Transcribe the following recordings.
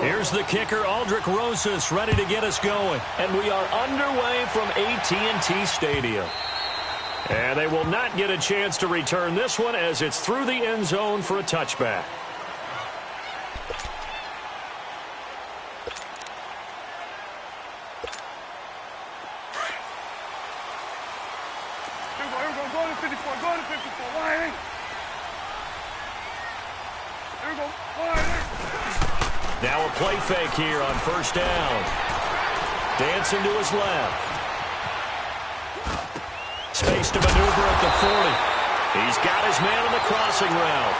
Here's the kicker, Aldrich Rosas, ready to get us going. And we are underway from AT&T Stadium. And they will not get a chance to return this one as it's through the end zone for a touchback. Go to 54, go to 54, wide. There we go, wide. Now a play fake here on first down. Dancing to his left. Space to maneuver at the 40. He's got his man on the crossing route.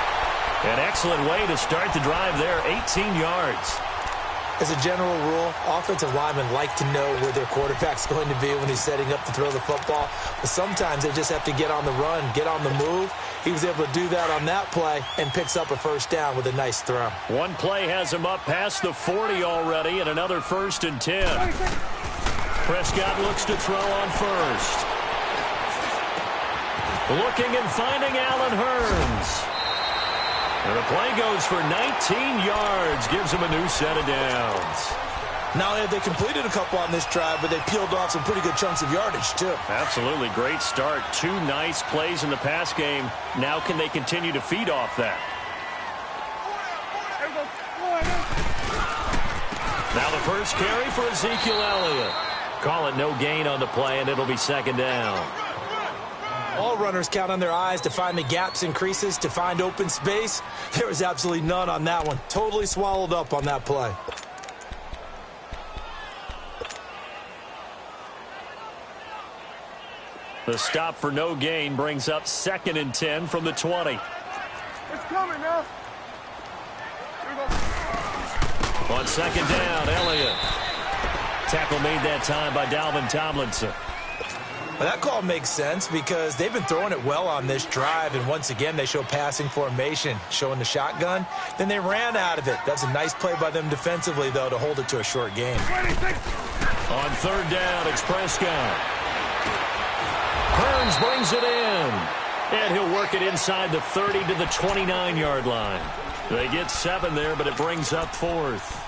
An excellent way to start the drive there, 18 yards. As a general rule, offensive linemen like to know where their quarterback's going to be when he's setting up to throw the football. But sometimes they just have to get on the run, get on the move. He was able to do that on that play and picks up a first down with a nice throw. One play has him up past the 40 already and another 1st and 10. Prescott looks to throw on first. Looking and finding Allen Hurns. And the play goes for 19 yards, gives him a new set of downs. Not only have they completed a couple on this drive, but they peeled off some pretty good chunks of yardage, too. Absolutely great start. 2 nice plays in the pass game. Now can they continue to feed off that? Now the first carry for Ezekiel Elliott. Call it no gain on the play, and it'll be 2nd down. All runners count on their eyes to find the gaps and creases, to find open space. There was absolutely none on that one. Totally swallowed up on that play. The stop for no gain brings up 2nd and 10 from the 20. It's coming now. Here we go. On 2nd down, Elliott. Tackle made that time by Dalvin Tomlinson. Well, that call makes sense because they've been throwing it well on this drive, and once again they show passing formation, showing the shotgun. Then they ran out of it. That's a nice play by them defensively, though, to hold it to a short game. 26. On 3rd down, it's Prescott. Hurns brings it in, and he'll work it inside the 30 to the 29-yard line. They get 7 there, but it brings up 4th.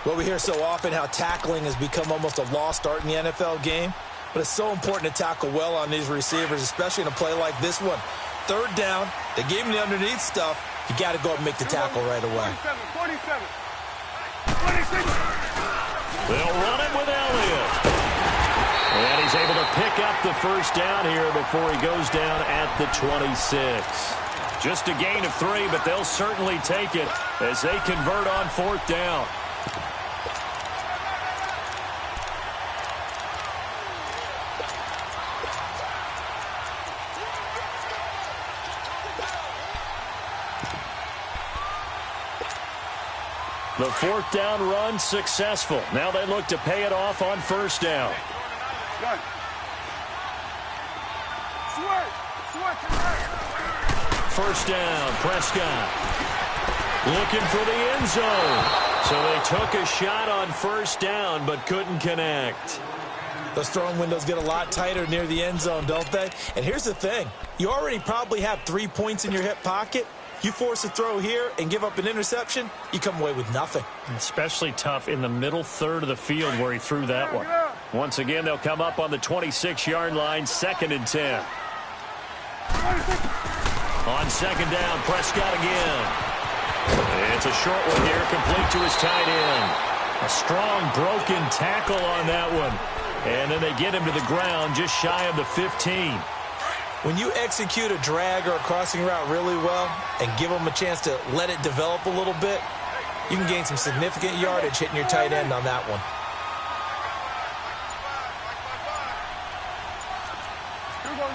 Well, we hear so often how tackling has become almost a lost art in the NFL game. But it's so important to tackle well on these receivers, especially in a play like this one. 3rd down, they gave him the underneath stuff. You got to go up and make the tackle right away. 47, 26. They'll run it with Elliott. And he's able to pick up the first down here before he goes down at the 26. Just a gain of 3, but they'll certainly take it as they convert on 4th down. The 4th down run successful. Now they look to pay it off on 1st down. First down, Prescott. Looking for the end zone. So they took a shot on 1st down but couldn't connect. Those throwing windows get a lot tighter near the end zone, don't they? And here's the thing. You already probably have 3 points in your hip pocket. You force a throw here and give up an interception, you come away with nothing. Especially tough in the middle 3rd of the field where he threw that one. Once again, they'll come up on the 26-yard line, 2nd and 10. On 2nd down, Prescott again. It's a short one here, complete to his tight end. A strong broken tackle on that one. And then they get him to the ground just shy of the 15. When you execute a drag or a crossing route really well and give them a chance to let it develop a little bit, you can gain some significant yardage hitting your tight end on that one. Here we go.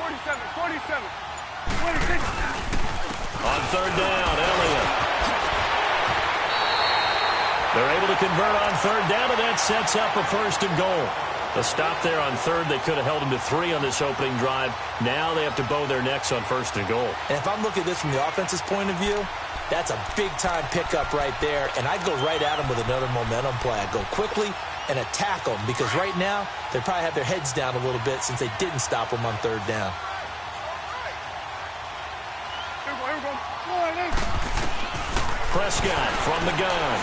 47, 26. On 3rd down, Elliott. They're able to convert on 3rd down, and that sets up a 1st and goal. A stop there on 3rd. They could have held him to 3 on this opening drive. Now they have to bow their necks on 1st and goal. And if I'm looking at this from the offense's point of view, that's a big-time pickup right there. And I'd go right at him with another momentum play. I'd go quickly and attack them because right now they probably have their heads down a little bit since they didn't stop them on 3rd down. Here we go. Prescott from the gun.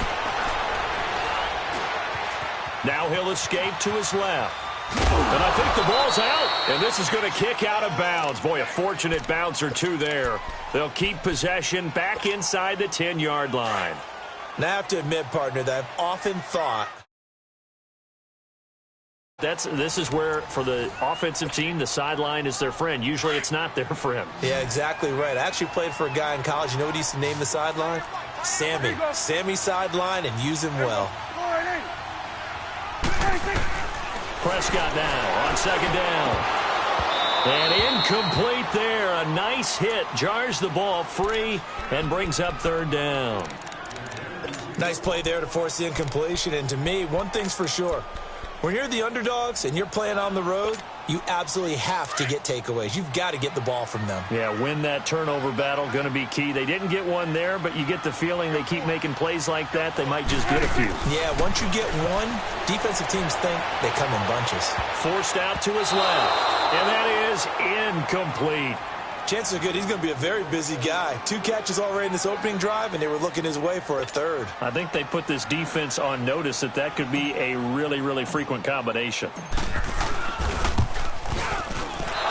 Now he'll escape to his left. And I think the ball's out. And this is going to kick out of bounds. Boy, a fortunate bounce or two there. They'll keep possession back inside the 10-yard line. Now, I have to admit, partner, that I've often thought this is where, for the offensive team, the sideline is their friend. Usually it's not their friend. Yeah, exactly right. I actually played for a guy in college. You know what he used to name the sideline? Sammy. Sammy sideline, and use him well. Prescott now on second down. And incomplete there. A nice hit. Jars the ball free and brings up third down. Nice play there to force the incompletion. And to me, one thing's for sure. When you're the underdogs and you're playing on the road, you absolutely have to get takeaways. You've got to get the ball from them. Yeah, win that turnover battle, going to be key. They didn't get one there, but you get the feeling they keep making plays like that, they might just get a few. Yeah, once you get one, defensive teams think they come in bunches. Forced out to his left, and that is incomplete. Chances are good he's going to be a very busy guy. 2 catches already in this opening drive, and they were looking his way for a third. I think they put this defense on notice that could be a really, really frequent combination.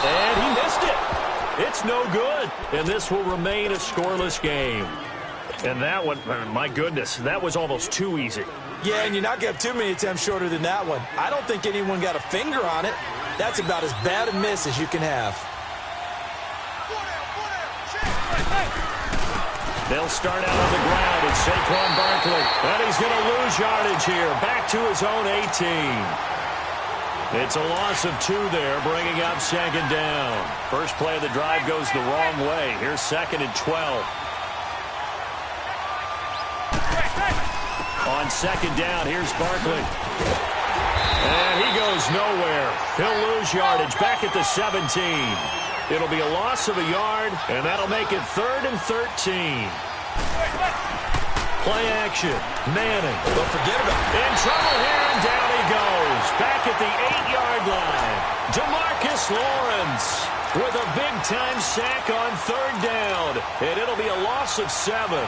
And he missed it. It's no good. And this will remain a scoreless game. And that one, my goodness, that was almost too easy. Yeah, and you're not going to have too many attempts shorter than that one. I don't think anyone got a finger on it. That's about as bad a miss as you can have. They'll start out on the ground. It's Saquon Barkley. And he's going to lose yardage here. Back to his own 18. It's a loss of 2 there, bringing up second down. First play of the drive goes the wrong way. Here's second and 12. On second down, here's Barkley. And he goes nowhere. He'll lose yardage back at the 17. It'll be a loss of a yard, and that'll make it 3rd and 13. Play action. Manning. Don't forget about it. In trouble here, and down he goes. Back at the 8-yard line. DeMarcus Lawrence with a big-time sack on 3rd down. And it'll be a loss of 7.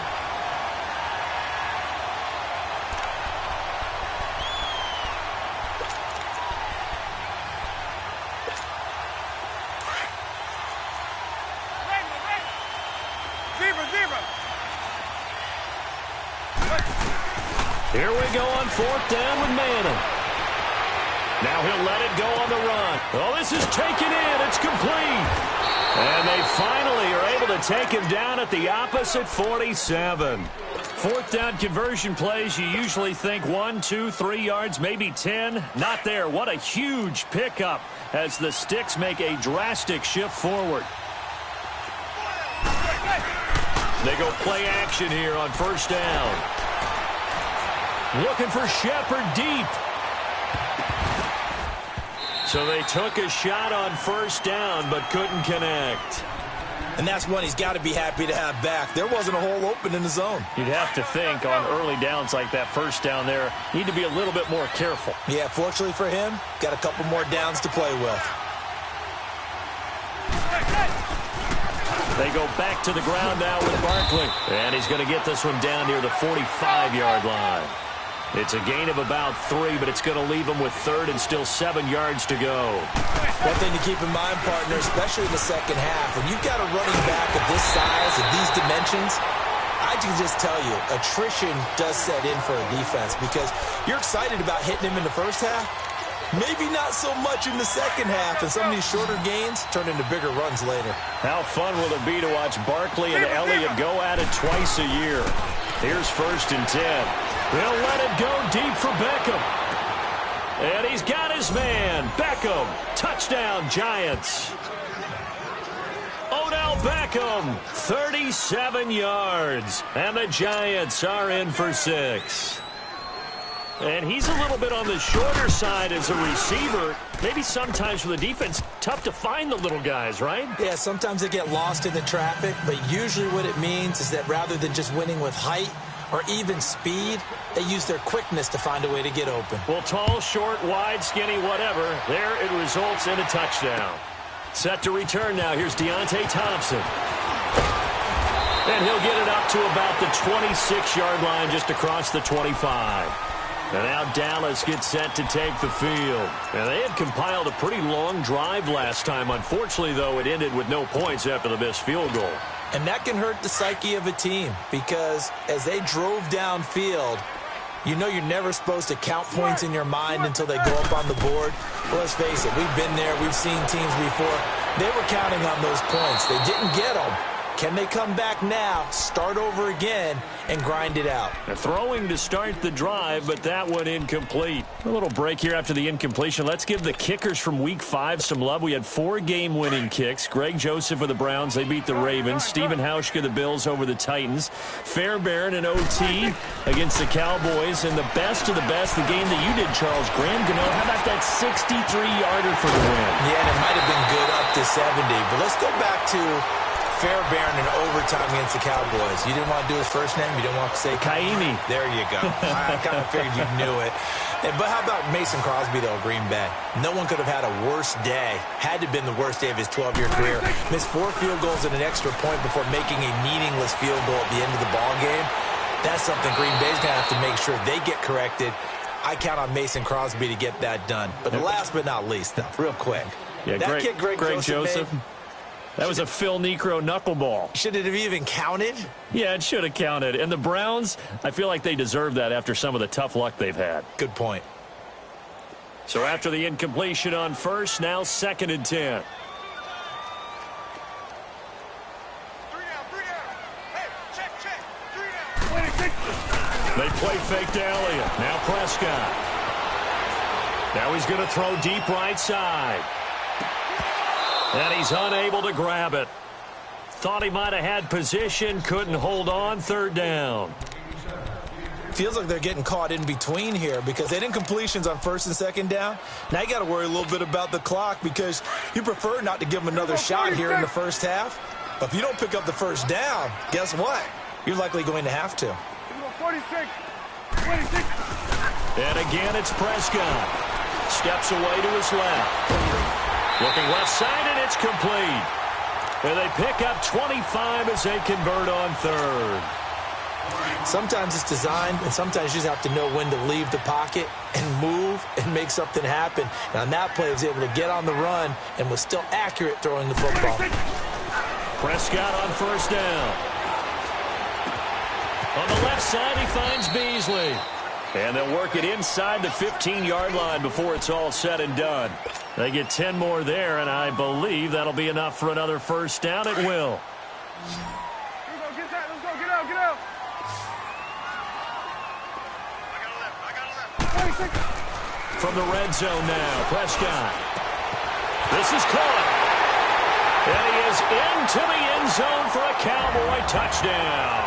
Here we go on 4th down with Manning. Now he'll let it go on the run. Oh, this is taken in. It's complete. And they finally are able to take him down at the opposite 47. 4th down conversion plays, you usually think 1, 2, 3 yards, maybe 10. Not there. What a huge pickup as the Sticks make a drastic shift forward. They go play action here on 1st down. Looking for Shepard deep. So they took a shot on 1st down, but couldn't connect. And that's one he's got to be happy to have back. There wasn't a hole open in the zone. You'd have to think on early downs like that 1st down there, need to be a little bit more careful. Yeah, fortunately for him, got a couple more downs to play with. They go back to the ground now with Barkley. And he's going to get this one down near the 45-yard line. It's a gain of about 3, but it's going to leave him with 3rd and still 7 yards to go. One thing to keep in mind, partner, especially in the second half, when you've got a running back of this size and these dimensions, I can just tell you, attrition does set in for a defense because you're excited about hitting him in the first half. Maybe not so much in the second half, and some of these shorter gains turn into bigger runs later. How fun will it be to watch Barkley and Elliott go at it twice a year? Here's 1st and 10. They'll let it go deep for Beckham. And he's got his man. Beckham. Touchdown, Giants. Odell Beckham, 37 yards. And the Giants are in for 6. And he's a little bit on the shorter side as a receiver. Maybe sometimes for the defense, tough to find the little guys, right? Yeah, sometimes they get lost in the traffic, but usually what it means is that rather than just winning with height or even speed, they use their quickness to find a way to get open. Well, tall, short, wide, skinny, whatever, there it results in a touchdown. Set to return now. Here's Deontay Thompson. And he'll get it up to about the 26-yard line just across the 25. And now Dallas gets set to take the field. And they had compiled a pretty long drive last time. Unfortunately, though, it ended with no points after the missed field goal. And that can hurt the psyche of a team because as they drove downfield, you know you're never supposed to count points in your mind until they go up on the board. Well, let's face it, we've been there. We've seen teams before. They were counting on those points. They didn't get them. Can they come back now, start over again, and grind it out? A throwing to start the drive, but that one incomplete. A little break here after the incompletion. Let's give the kickers from Week 5 some love. We had 4 game-winning kicks. Greg Joseph of the Browns, they beat the Ravens. Stephen Hauschka, the Bills, over the Titans. Fairbairn and OT against the Cowboys. And the best of the best, the game that you did, Charles, Graham Gano. How about that 63-yarder for the win? Yeah, and it might have been good up to 70. But let's go back to Fairbairn in overtime against the Cowboys. You didn't want to do his first name? You didn't want to say Kaimi. There you go. I kind of figured you knew it. But how about Mason Crosby, though, Green Bay? No one could have had a worse day. Had to have been the worst day of his 12-year career. Missed 4 field goals and an extra point before making a meaningless field goal at the end of the ball game. That's something Green Bay's going to have to make sure they get corrected. I count on Mason Crosby to get that done. But last but not least, though, real quick. Yeah, that kick Greg Joseph made, that was a Phil Necro knuckleball. Should it have even counted? Yeah, it should have counted. And the Browns, I feel like they deserve that after some of the tough luck they've had. Good point. So after the incompletion on first, now 2nd and 10. 3 down. Hey, check. 3 down. 26. They play fake to Elliott. Now Prescott. Now he's going to throw deep right side. And he's unable to grab it. Thought he might have had position, couldn't hold on. 3rd down. Feels like they're getting caught in between here because they didn't completions on 1st and 2nd down. Now you got to worry a little bit about the clock because you prefer not to give them another shot here in the first half. But if you don't pick up the 1st down, guess what? You're likely going to have to. 46. 26. And again, it's Prescott. Steps away to his left. Looking left side, and it's complete. And they pick up 25 as they convert on 3rd. Sometimes it's designed, and sometimes you just have to know when to leave the pocket and move and make something happen. And on that play, he was able to get on the run and was still accurate throwing the football. Prescott on 1st down. On the left side, he finds Beasley. And they'll work it inside the 15-yard line before it's all said and done. They get 10 more there, and I believe that'll be enough for another 1st down. It will. Let's go, get that. Let's go, get out. I got a left. 26. From the red zone now, Prescott. This is caught. And he is into the end zone for a Cowboy touchdown.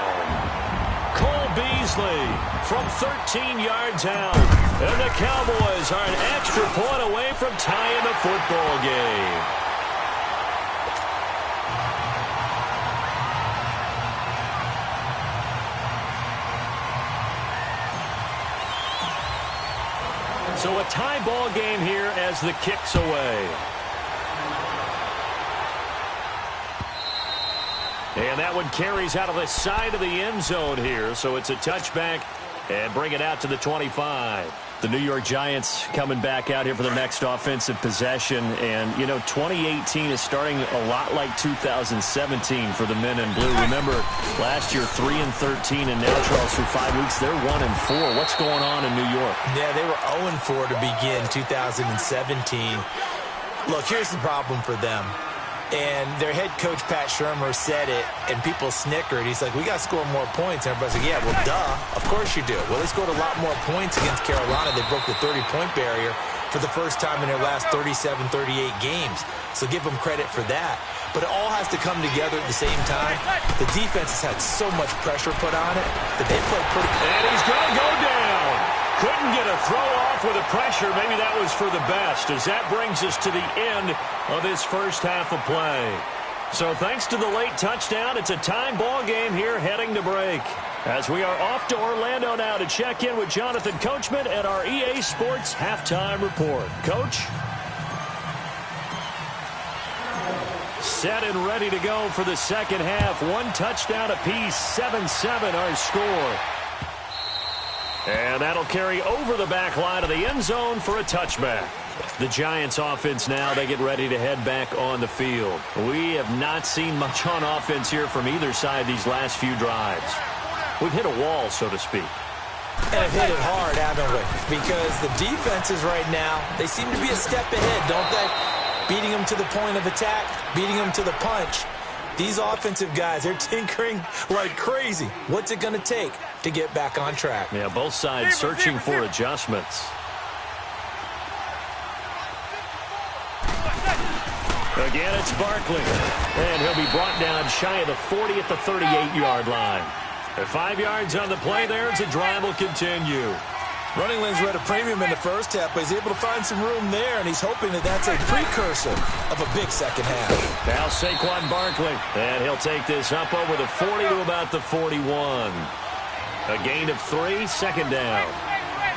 Cole Beasley from 13 yards out. And the Cowboys are an extra point away from tying the football game. So a tie ball game here as the kick's away. And that one carries out of the side of the end zone here. So it's a touchback and bring it out to the 25. The New York Giants coming back out here for the next offensive possession. And, you know, 2018 is starting a lot like 2017 for the men in blue. Remember, last year 3-13, and now, Charles, through 5 weeks, they're 1-4. What's going on in New York? Yeah, they were 0-4 to begin 2017. Look, here's the problem for them. And their head coach, Pat Shurmur, said it, and people snickered. He's like, we got to score more points. And everybody's like, yeah, well, duh. Of course you do. Well, they scored a lot more points against Carolina. They broke the 30-point barrier for the first time in their last 37, 38 games. So give them credit for that. But it all has to come together at the same time. The defense has had so much pressure put on it that they played pretty good. And he's going to go down. Couldn't get a throw off with the pressure. Maybe that was for the best, as that brings us to the end of this first half of play. So thanks to the late touchdown, it's a time ball game here heading to break. As we are off to Orlando now to check in with Jonathan Coachman at our EA Sports Halftime Report. Coach? Set and ready to go for the second half. One touchdown apiece, 7-7 our score. And that'll carry over the back line of the end zone for a touchback. The Giants offense now, they get ready to head back on the field. We have not seen much on offense here from either side these last few drives. We've hit a wall, so to speak. And have hit it hard, haven't we? Because the defenses right now, they seem to be a step ahead, don't they? Beating them to the point of attack, beating them to the punch. These offensive guys, they're tinkering like crazy. What's it going to take to get back on track? Yeah, both sides searching for adjustments. Again, it's Barkley. And he'll be brought down shy of the 40 at the 38-yard line. At 5 yards on the play there, as the drive will continue. Running lanes were at a premium in the first half, but he's able to find some room there, and he's hoping that that's a precursor of a big second half. Now Saquon Barkley, and he'll take this up over the 40 to about the 41. A gain of 3, second down.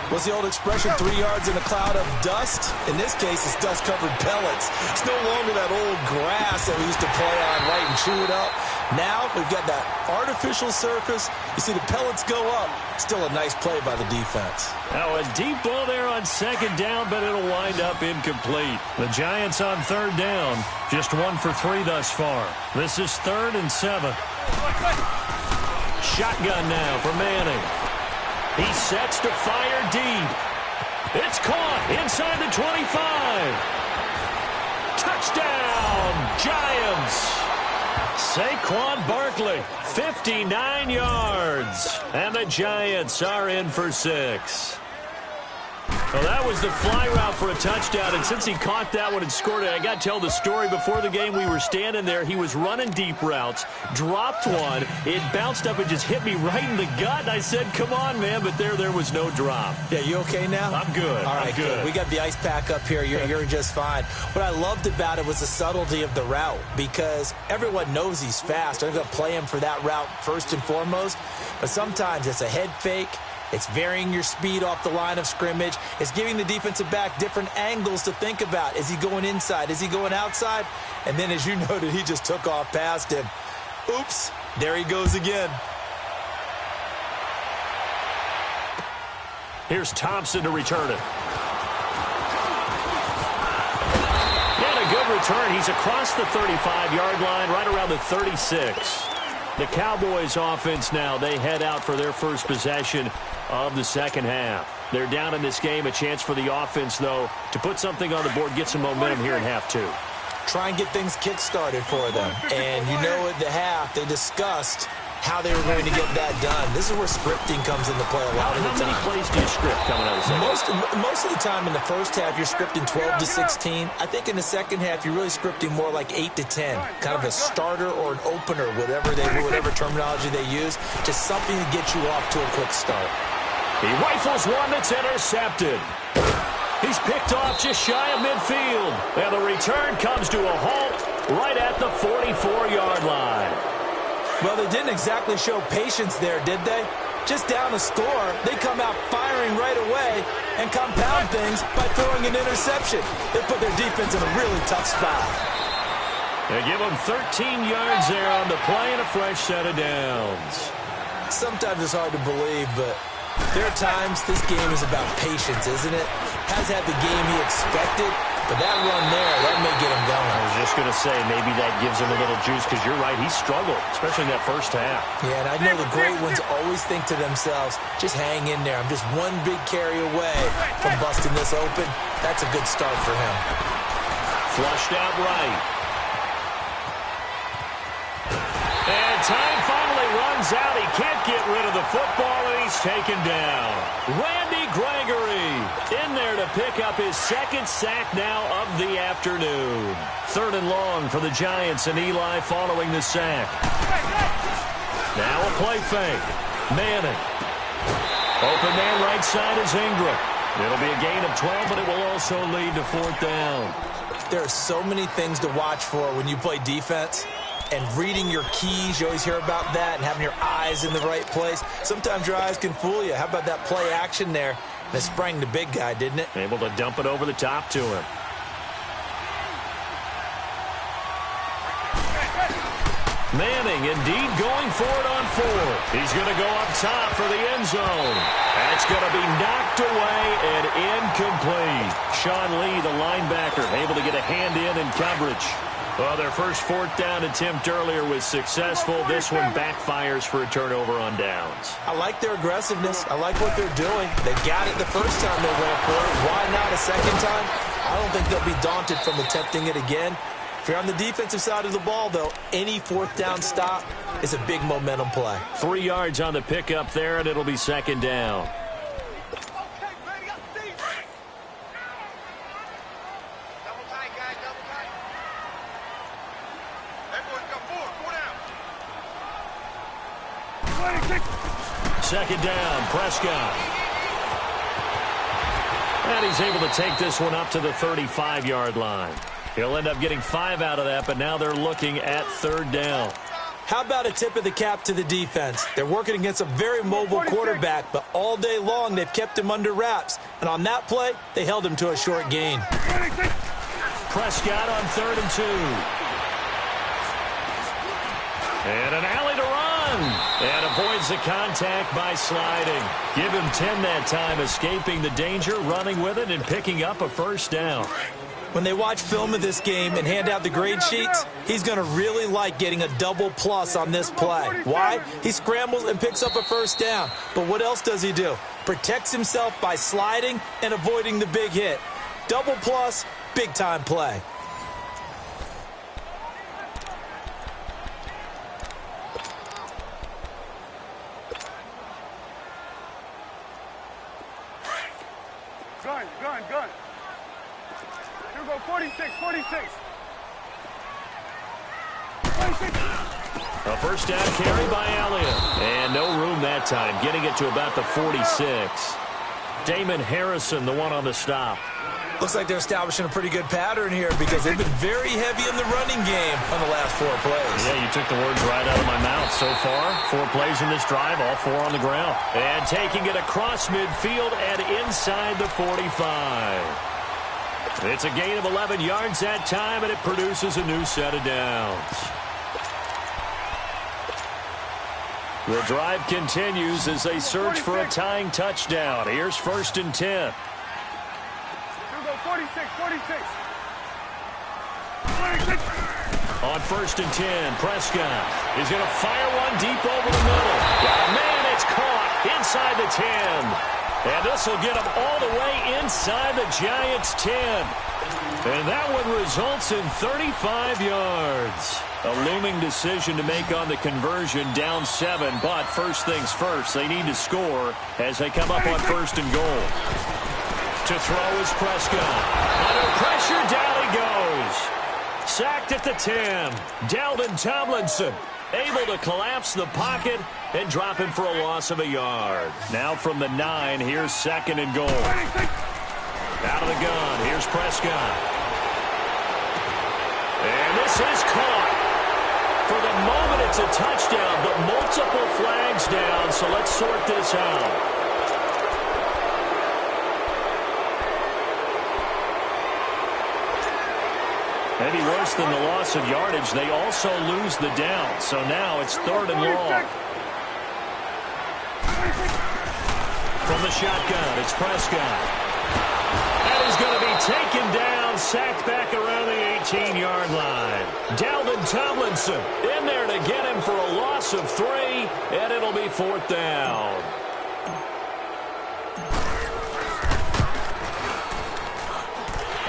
What's the old expression, 3 yards in a cloud of dust? In this case, it's dust-covered pellets. It's no longer that old grass that we used to play on, right, and chew it up. Now we've got that artificial surface. You see the pellets go up. Still a nice play by the defense. Now a deep ball there on second down, but it'll wind up incomplete. The Giants on third down, just 1 for 3 thus far. This is 3rd and 7. Shotgun now for Manning. He sets to fire deep. It's caught inside the 25. Touchdown, Giants. Saquon Barkley, 59 yards. And the Giants are in for 6. Well, that was the fly route for a touchdown, and since he caught that one and scored it, I got to tell the story. Before the game, we were standing there. He was running deep routes, dropped one. It bounced up and just hit me right in the gut, and I said, come on, man, but there was no drop. Yeah, you okay now? I'm good. All right, I'm good. We got the ice pack up here. You're just fine. What I loved about it was the subtlety of the route, because everyone knows he's fast. They're going to play him for that route first and foremost, but sometimes it's a head fake. It's varying your speed off the line of scrimmage. It's giving the defensive back different angles to think about. Is he going inside? Is he going outside? And then, as you noted, he just took off past him. Oops, there he goes again. Here's Thompson to return it. And a good return. He's across the 35-yard line, right around the 36. The Cowboys offense now, they head out for their first possession of the second half. They're down in this game. A chance for the offense, though, to put something on the board, get some momentum here in half 2. Try and get things kick-started for them. And you know at the half, they discussed how they were going to get that done. This is where scripting comes into play a lot of the time. How many plays do you script coming out of the second half? Most of the time in the first half, you're scripting 12 to 16. I think in the second half, you're really scripting more like 8 to 10. Kind of a starter or an opener, whatever terminology they use. Just something to get you off to a quick start. He rifles one that's intercepted. He's picked off just shy of midfield. And the return comes to a halt right at the 44-yard line. Well, they didn't exactly show patience there, did they? Just down a score, they come out firing right away and compound things by throwing an interception. They put their defense in a really tough spot. They give them 13 yards there on the play and a fresh set of downs. Sometimes it's hard to believe, but there are times this game is about patience, isn't it? Has had the game he expected, but that run there, that may get him going. I was just going to say, maybe that gives him a little juice, because you're right, he struggled, especially in that first half. Yeah, and I know the great ones always think to themselves, just hang in there. I'm just one big carry away from busting this open. That's a good start for him. Flushed out right. And time finally runs out. He can't get rid of the football, and he's taken down. Randy Gregory in there to pick up his second sack now of the afternoon. 3rd and long for the Giants, and Eli following the sack. Now a play fake. Manning. Open man right side is Ingram. It'll be a gain of 12, but it will also lead to 4th down. There are so many things to watch for when you play defense. And reading your keys, you always hear about that, and having your eyes in the right place. Sometimes your eyes can fool you. How about that play action there? That sprang the big guy, didn't it? Able to dump it over the top to him. Manning indeed going for it on fourth. He's going to go up top for the end zone. That's going to be knocked away and incomplete. Sean Lee, the linebacker, able to get a hand in coverage. Well, their first fourth down attempt earlier was successful. This one backfires for a turnover on downs. I like their aggressiveness. I like what they're doing. They got it the first time they went for it. Why not a second time? I don't think they'll be daunted from attempting it again. If you're on the defensive side of the ball, though, any fourth down stop is a big momentum play. 3 yards on the pickup there, and it'll be second down. Second down, Prescott. And he's able to take this one up to the 35-yard line. He'll end up getting 5 out of that, but now they're looking at third down. How about a tip of the cap to the defense? They're working against a very mobile quarterback, but all day long they've kept him under wraps. And on that play, they held him to a short gain. Prescott on 3rd and 2. And an alley to run. And avoids the contact by sliding. Give him 10 that time, escaping the danger, running with it, and picking up a first down. When they watch film of this game and hand out the grade sheets, he's going to really like getting a double plus on this play. Why? He scrambles and picks up a first down. But what else does he do? Protects himself by sliding and avoiding the big hit. Double plus, big-time play. Gun. Here we go, 46. A first down carry by Elliott. And no room that time, getting it to about the 46. Damon Harrison, the one on the stop. Looks like they're establishing a pretty good pattern here because they've been very heavy in the running game on the last 4 plays. Yeah, you took the words right out of my mouth. So far, 4 plays in this drive, all 4 on the ground. And taking it across midfield and inside the 45. It's a gain of 11 yards that time, and it produces a new set of downs. The drive continues as they search for a tying touchdown. Here's 1st and 10. 46. On 1st and 10, Prescott is going to fire one deep over the middle. Man, it's caught inside the 10. And this will get him all the way inside the Giants' 10. And that one results in 35 yards. A looming decision to make on the conversion, down 7. But first things first, they need to score as they come up on 1st and goal. To throw is Prescott. Under pressure, down he goes. Sacked at the 10. Dalton Tomlinson able to collapse the pocket and drop him for a loss of a yard. Now from the 9, here's 2nd and goal. Out of the gun, here's Prescott. And this is caught. For the moment, it's a touchdown, but multiple flags down, so let's sort this out. Maybe worse than the loss of yardage, they also lose the down. So now it's 3rd and long. From the shotgun, it's Prescott. That is going to be taken down, sacked back around the 18-yard line. Dalton Tomlinson in there to get him for a loss of 3, and it'll be 4th down.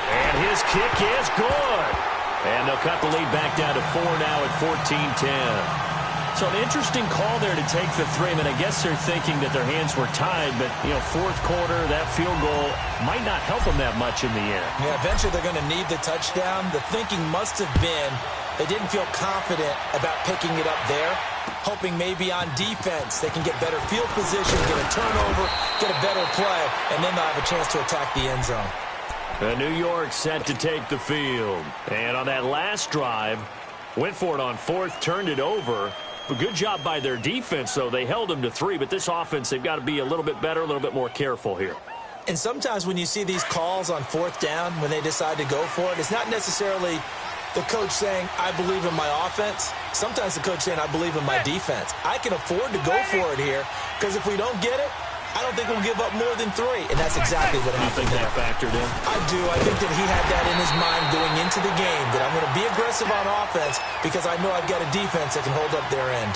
And his kick is good. And they'll cut the lead back down to 4 now at 14-10. So an interesting call there to take the 3. I mean, I guess they're thinking that their hands were tied, but, you know, 4th quarter, that field goal might not help them that much in the end. Yeah, eventually they're going to need the touchdown. The thinking must have been they didn't feel confident about picking it up there, hoping maybe on defense they can get better field position, get a turnover, get a better play, and then they'll have a chance to attack the end zone. New York set to take the field. And on that last drive, went for it on 4th, turned it over. A good job by their defense, though. They held them to 3, but this offense, they've got to be a little bit better, a little bit more careful here. And sometimes when you see these calls on 4th down, when they decide to go for it, it's not necessarily the coach saying, I believe in my offense. Sometimes the coach saying, I believe in my defense. I can afford to go for it here because if we don't get it, I don't think we'll give up more than 3. And that's exactly what happened there. You think that factored in? I do. I think that he had that in his mind going into the game, that I'm going to be aggressive on offense because I know I've got a defense that can hold up their end.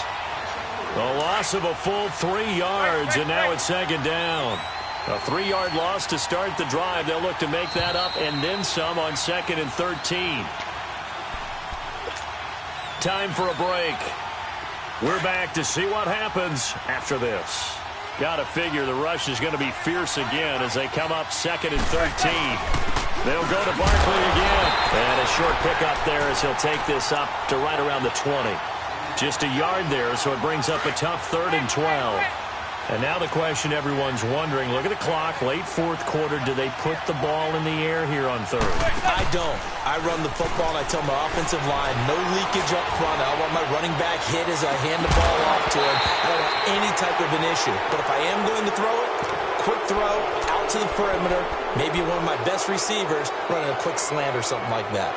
A loss of a full 3 yards, and now it's second down. A 3-yard loss to start the drive. They'll look to make that up and then some on 2nd and 13. Time for a break. We're back to see what happens after this. Got to figure the rush is going to be fierce again as they come up 2nd and 13. They'll go to Barkley again. And a short pickup there as he'll take this up to right around the 20. Just a yard there, so it brings up a tough 3rd and 12. And now the question everyone's wondering, look at the clock, late 4th quarter, do they put the ball in the air here on 3rd? I don't. I run the football, and I tell my offensive line, no leakage up front. I don't want my running back hit as I hand the ball off to him. I don't want any type of an issue. But if I am going to throw it, quick throw, out to the perimeter, maybe one of my best receivers running a quick slant or something like that.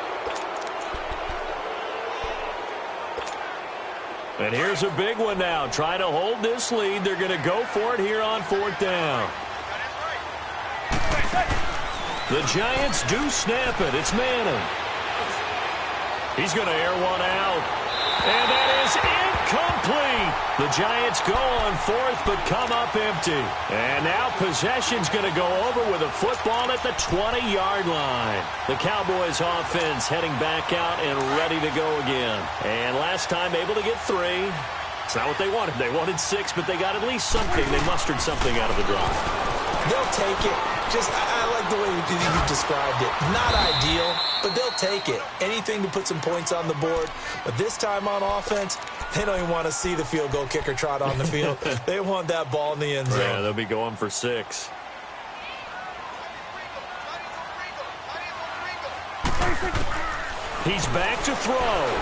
And here's a big one now. Trying to hold this lead. They're going to go for it here on 4th down. The Giants do snap it. It's Manning. He's going to air one out. And that is incomplete. The Giants go on 4th but come up empty. And now possession's going to go over with a football at the 20-yard line. The Cowboys offense heading back out and ready to go again. And last time able to get 3. It's not what they wanted. They wanted 6, but they got at least something. They mustered something out of the drive. They'll take it. I like the way you described it. Not ideal, but they'll take it. Anything to put some points on the board. But this time on offense, they don't even want to see the field goal kicker trot on the field. They want that ball in the end zone. Yeah, they'll be going for 6. He's back to throw.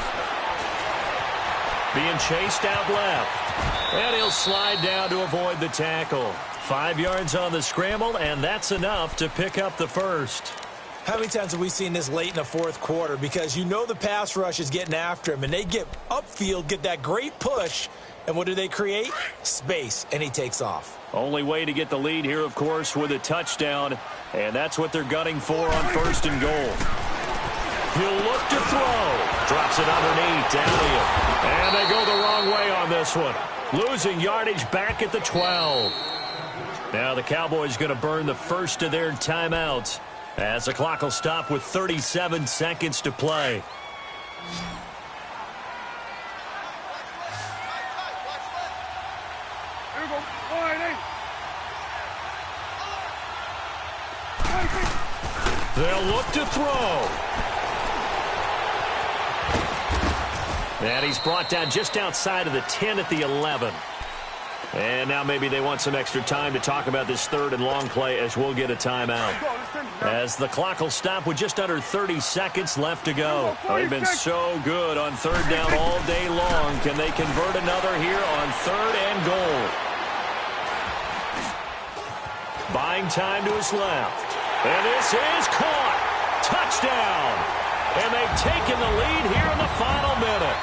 Being chased out left. And he'll slide down to avoid the tackle. 5 yards on the scramble, and that's enough to pick up the first. How many times have we seen this late in the 4th quarter? Because you know the pass rush is getting after him, and they get upfield, get that great push, and what do they create? Space, and he takes off. Only way to get the lead here, of course, with a touchdown, and that's what they're gunning for on 1st and goal. He'll look to throw. Drops it underneath, down. And they go the wrong way on this one. Losing yardage back at the 12. Now the Cowboys going to burn the first of their timeouts as the clock will stop with 37 seconds to play. Here we go. 1-8. They'll look to throw. And he's brought down just outside of the 10 at the 11. And now maybe they want some extra time to talk about this 3rd and long play as we'll get a timeout. As the clock will stop with just under 30 seconds left to go. They've been so good on 3rd down all day long. Can they convert another here on 3rd and goal? Buying time to his left. And this is caught. Touchdown. And they've taken the lead here in the final minute.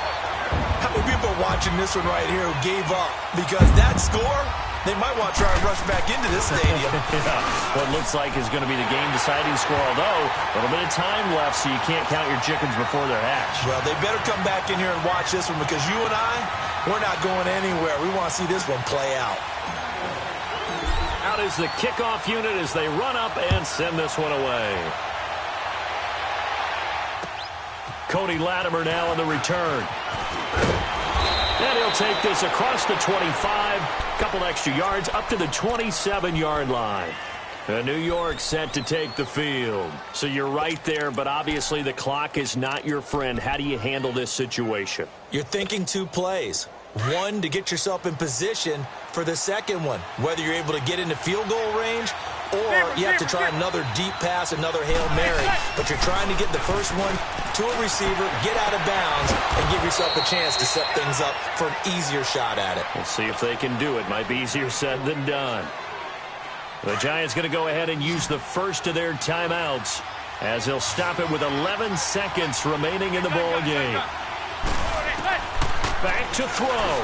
How many people are watching this one right here who gave up? Because that score, they might want to try and rush back into this stadium. Yeah, what looks like is going to be the game-deciding score, although a little bit of time left, so you can't count your chickens before they're hatched. Well, they better come back in here and watch this one because you and I, we're not going anywhere. We want to see this one play out. Out is the kickoff unit as they run up and send this one away. Cody Latimer now on the return. And he'll take this across the 25, couple extra yards up to the 27-yard line. New York set to take the field. So you're right there, but obviously the clock is not your friend. How do you handle this situation? You're thinking 2 plays. One, to get yourself in position for the second one, whether you're able to get into field goal range or you have to try another deep pass, another Hail Mary. But you're trying to get the first one to a receiver, get out of bounds, and give yourself a chance to set things up for an easier shot at it. We'll see if they can do it. Might be easier said than done. The Giants going to go ahead and use the first of their timeouts as he'll stop it with 11 seconds remaining in the ball game. Back to throw.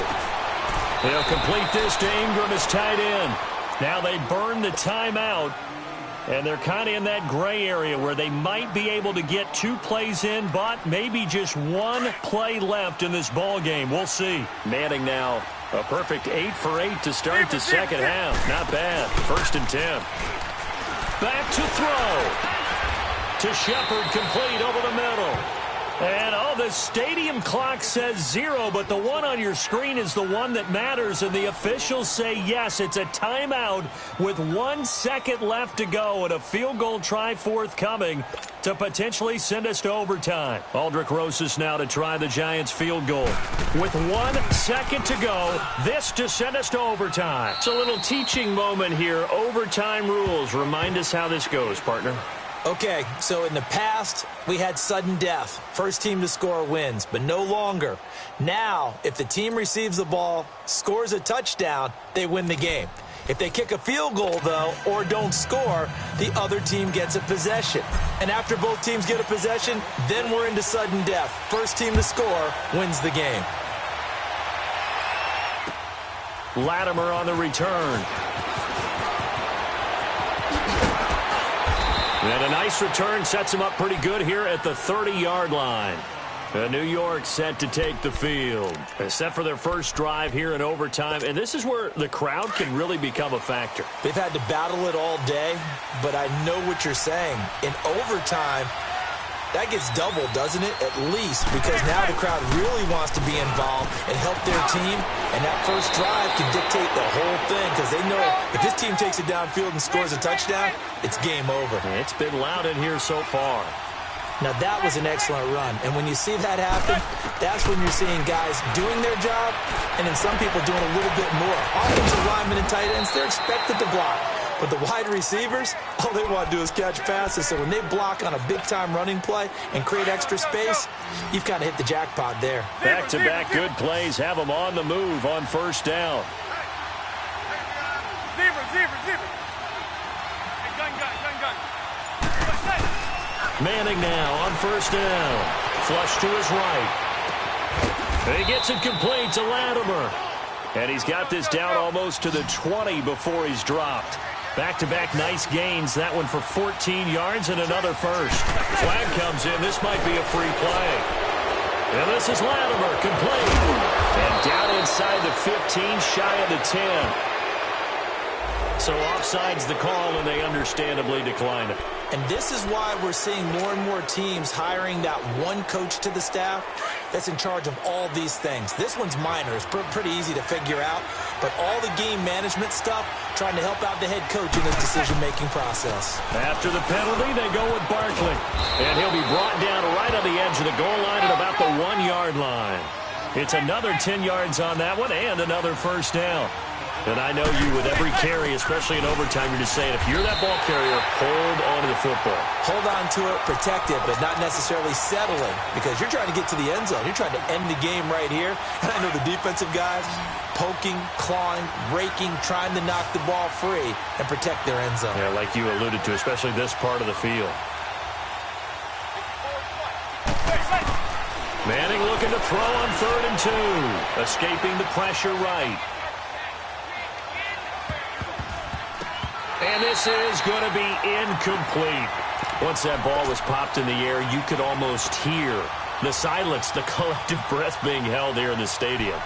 He'll complete this to Ingram as tight end. Now they burn the timeout, and they're kind of in that gray area where they might be able to get 2 plays in, but maybe just 1 play left in this ball game. We'll see. Manning now, a perfect 8 for 8 to start the second half. Not bad. 1st and 10. Back to throw. To Shepard, complete over the middle. And, the stadium clock says 0, but the one on your screen is the one that matters, and the officials say yes, it's a timeout with 1 second left to go and a field goal try forthcoming to potentially send us to overtime. Aldrick Rosas now to try the Giants field goal. With 1 second to go, this to send us to overtime. It's a little teaching moment here. Overtime rules. Remind us how this goes, partner. Okay, so in the past, we had sudden death. First team to score wins, but no longer. Now, if the team receives the ball, scores a touchdown, they win the game. If they kick a field goal, though, or don't score, the other team gets a possession. And after both teams get a possession, then we're into sudden death. First team to score wins the game. Latimer on the return. And a nice return sets him up pretty good here at the 30-yard line. New York set to take the field. Set for their first drive here in overtime. And this is where the crowd can really become a factor. They've had to battle it all day, but I know what you're saying. In overtime, that gets doubled, doesn't it? At least, because now the crowd really wants to be involved and help their team. And that first drive can dictate the whole thing because they know if this team takes it downfield and scores a touchdown, it's game over. It's been loud in here so far. Now, that was an excellent run. And when you see that happen, that's when you're seeing guys doing their job and then some people doing a little bit more. Offensive linemen and tight ends, they're expected to block. But the wide receivers, all they want to do is catch passes. So when they block on a big-time running play and create extra space, you've kind of hit the jackpot there. Back-to-back good plays have them on the move on first down. Zebra. Gun. Manning now on first down. Flush to his right. He gets it complete to Latimer. And he's got this down almost to the 20 before he's dropped. Back-to-back nice gains. That one for 14 yards and another first. Flag comes in. This might be a free play. And this is Latimer, complete. And down inside the 15, shy of the 10. So offside's the call, and they understandably decline it. And this is why we're seeing more and more teams hiring that one coach to the staff that's in charge of all these things. This one's minor. It's pretty easy to figure out. But all the game management stuff, trying to help out the head coach in his decision-making process. After the penalty, they go with Barkley. And he'll be brought down right on the edge of the goal line at about the 1-yard line. It's another 10 yards on that one and another first down. And I know you with every carry, especially in overtime, you're just saying, if you're that ball carrier, hold on to the football. Hold on to it, protect it, but not necessarily settling because you're trying to get to the end zone. You're trying to end the game right here. And I know the defensive guys poking, clawing, raking, trying to knock the ball free and protect their end zone. Yeah, like you alluded to, especially this part of the field. Manning looking to throw on 3rd and 2. Escaping the pressure right. And this is going to be incomplete. Once that ball was popped in the air, you could almost hear the silence, the collective breath being held here in the stadium.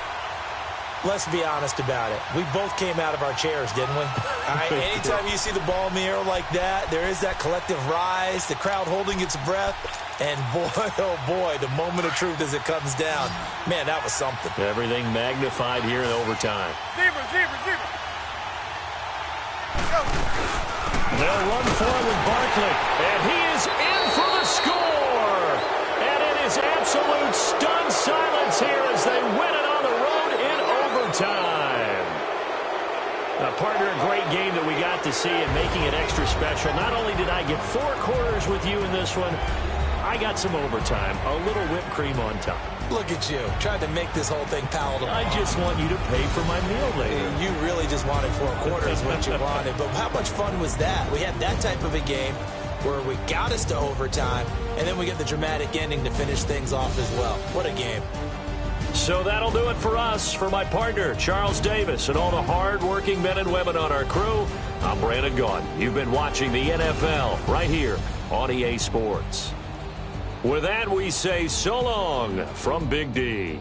Let's be honest about it. We both came out of our chairs, didn't we? All right, anytime you see the ball in the air like that, there is that collective rise, the crowd holding its breath. And boy, oh boy, the moment of truth as it comes down. Man, that was something. Everything magnified here in overtime. Zebra. They'll run forward with Barkley, and he is in for the score. And it is absolute stunned silence here as they win it on the road in overtime. Partner, a great game that we got to see and making it extra special. Not only did I get 4 quarters with you in this one, I got some overtime, a little whipped cream on top. Look at you, trying to make this whole thing palatable. I just want you to pay for my meal later. You really just wanted 4 quarters what you wanted. But how much fun was that? We had that type of a game. where we got us to overtime, and then we get the dramatic ending to finish things off as well. What a game. So that'll do it for us. For my partner, Charles Davis, and all the hard-working men and women on our crew, I'm Brandon Gaudin. You've been watching the NFL right here on EA Sports. With that, we say so long from Big D.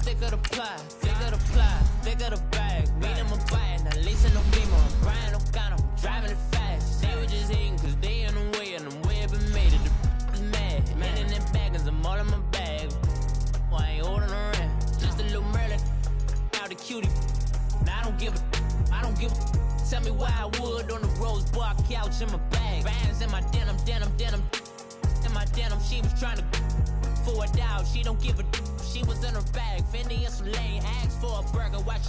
thicker the pie, thicker the bag. Meet him a bite, now listen to me more. I'm Brian O'Connor, I'm driving it fast. They were just hating cause they in the way, and the way I've been made it. The is mad, man in them baggins, I'm all in my bag. Well, I ain't holding around, just a little Merlin, out the cutie. Now I don't give a. Tell me why I would on the rose bar couch in my bag. Bands in my denim. In my denim, she was trying to for a doubt. She don't give a. She was in her bag. Fendi and some lane. Asked for a burger. Watch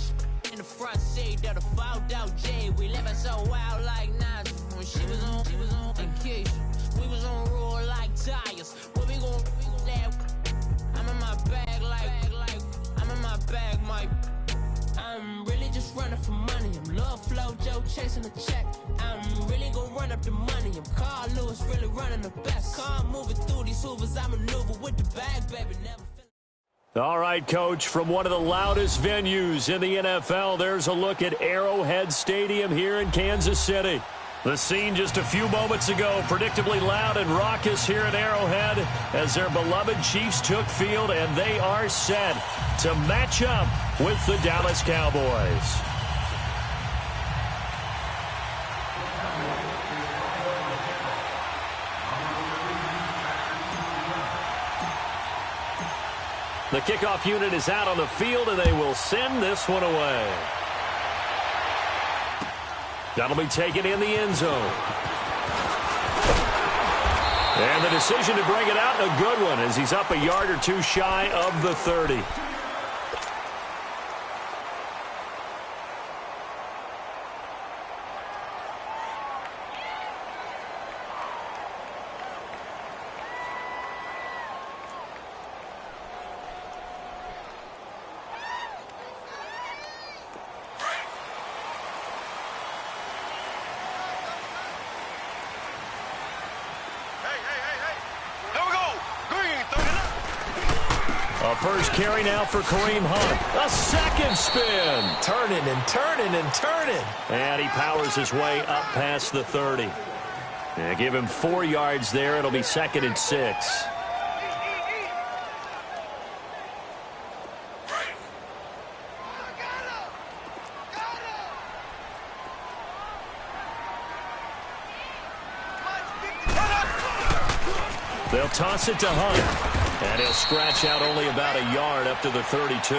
in the front seat. That a fouled out J. We living so wild like Nas. When she was on vacation. We was on roll like tires. What we gon' that? I'm in my bag like I'm in my bag, Mike. I'm really just running for money. I'm Love Flow Joe chasing a check. I'm really gonna run up the money. I'm Carl Lewis really running the best. Car moving through these hoovers. I maneuver with the bag, baby. Never. All right, Coach, from one of the loudest venues in the NFL, there's a look at Arrowhead Stadium here in Kansas City. The scene just a few moments ago, predictably loud and raucous here at Arrowhead as their beloved Chiefs took field, and they are set to match up with the Dallas Cowboys. The kickoff unit is out on the field, and they will send this one away. That'll be taken in the end zone. And the decision to bring it out, a good one, as he's up a yard or two shy of the 30. A first carry now for Kareem Hunt. A second spin. Turning and turning and turning. And he powers his way up past the 30. Give him 4 yards there. It'll be 2nd and 6. They'll toss it to Hunt. And he'll scratch out only about a yard up to the 32.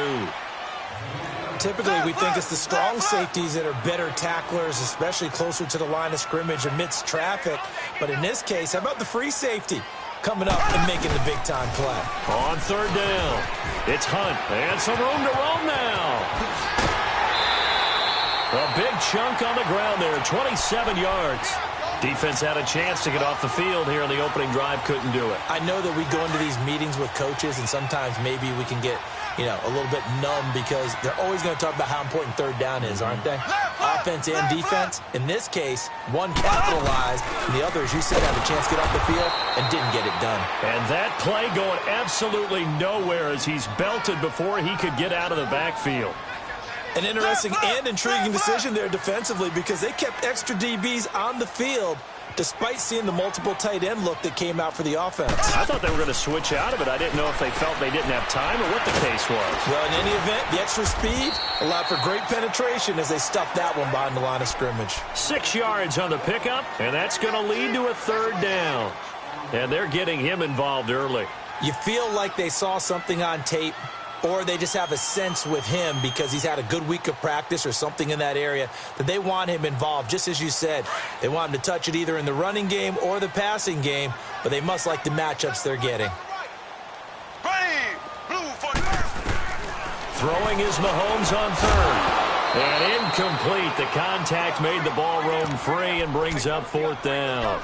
Typically, we think it's the strong safeties that are better tacklers, especially closer to the line of scrimmage amidst traffic. But in this case, how about the free safety coming up and making the big-time play? On 3rd down, it's Hunt. And some room to roam now. A big chunk on the ground there, 27 yards. Defense had a chance to get off the field here in the opening drive, couldn't do it. I know that we go into these meetings with coaches, and sometimes maybe we can get, a little bit numb because they're always going to talk about how important 3rd down is, aren't they? Offense and defense. In this case, one capitalized, and the other, as you said, had a chance to get off the field and didn't get it done. And that play going absolutely nowhere as he's belted before he could get out of the backfield. An interesting and intriguing decision there defensively because they kept extra DBs on the field despite seeing the multiple tight end look that came out for the offense. I thought they were going to switch out of it. I didn't know if they felt they didn't have time or what the case was. Well, in any event, the extra speed allowed for great penetration as they stuffed that one behind the line of scrimmage. 6 yards on the pickup, and that's going to lead to a 3rd down. And they're getting him involved early. You feel like they saw something on tape, or they just have a sense with him because he's had a good week of practice or something in that area that they want him involved. Just as you said, they want him to touch it either in the running game or the passing game, but they must like the matchups they're getting. Throwing is Mahomes on 3rd. And incomplete. The contact made the ball roam free and brings up 4th down.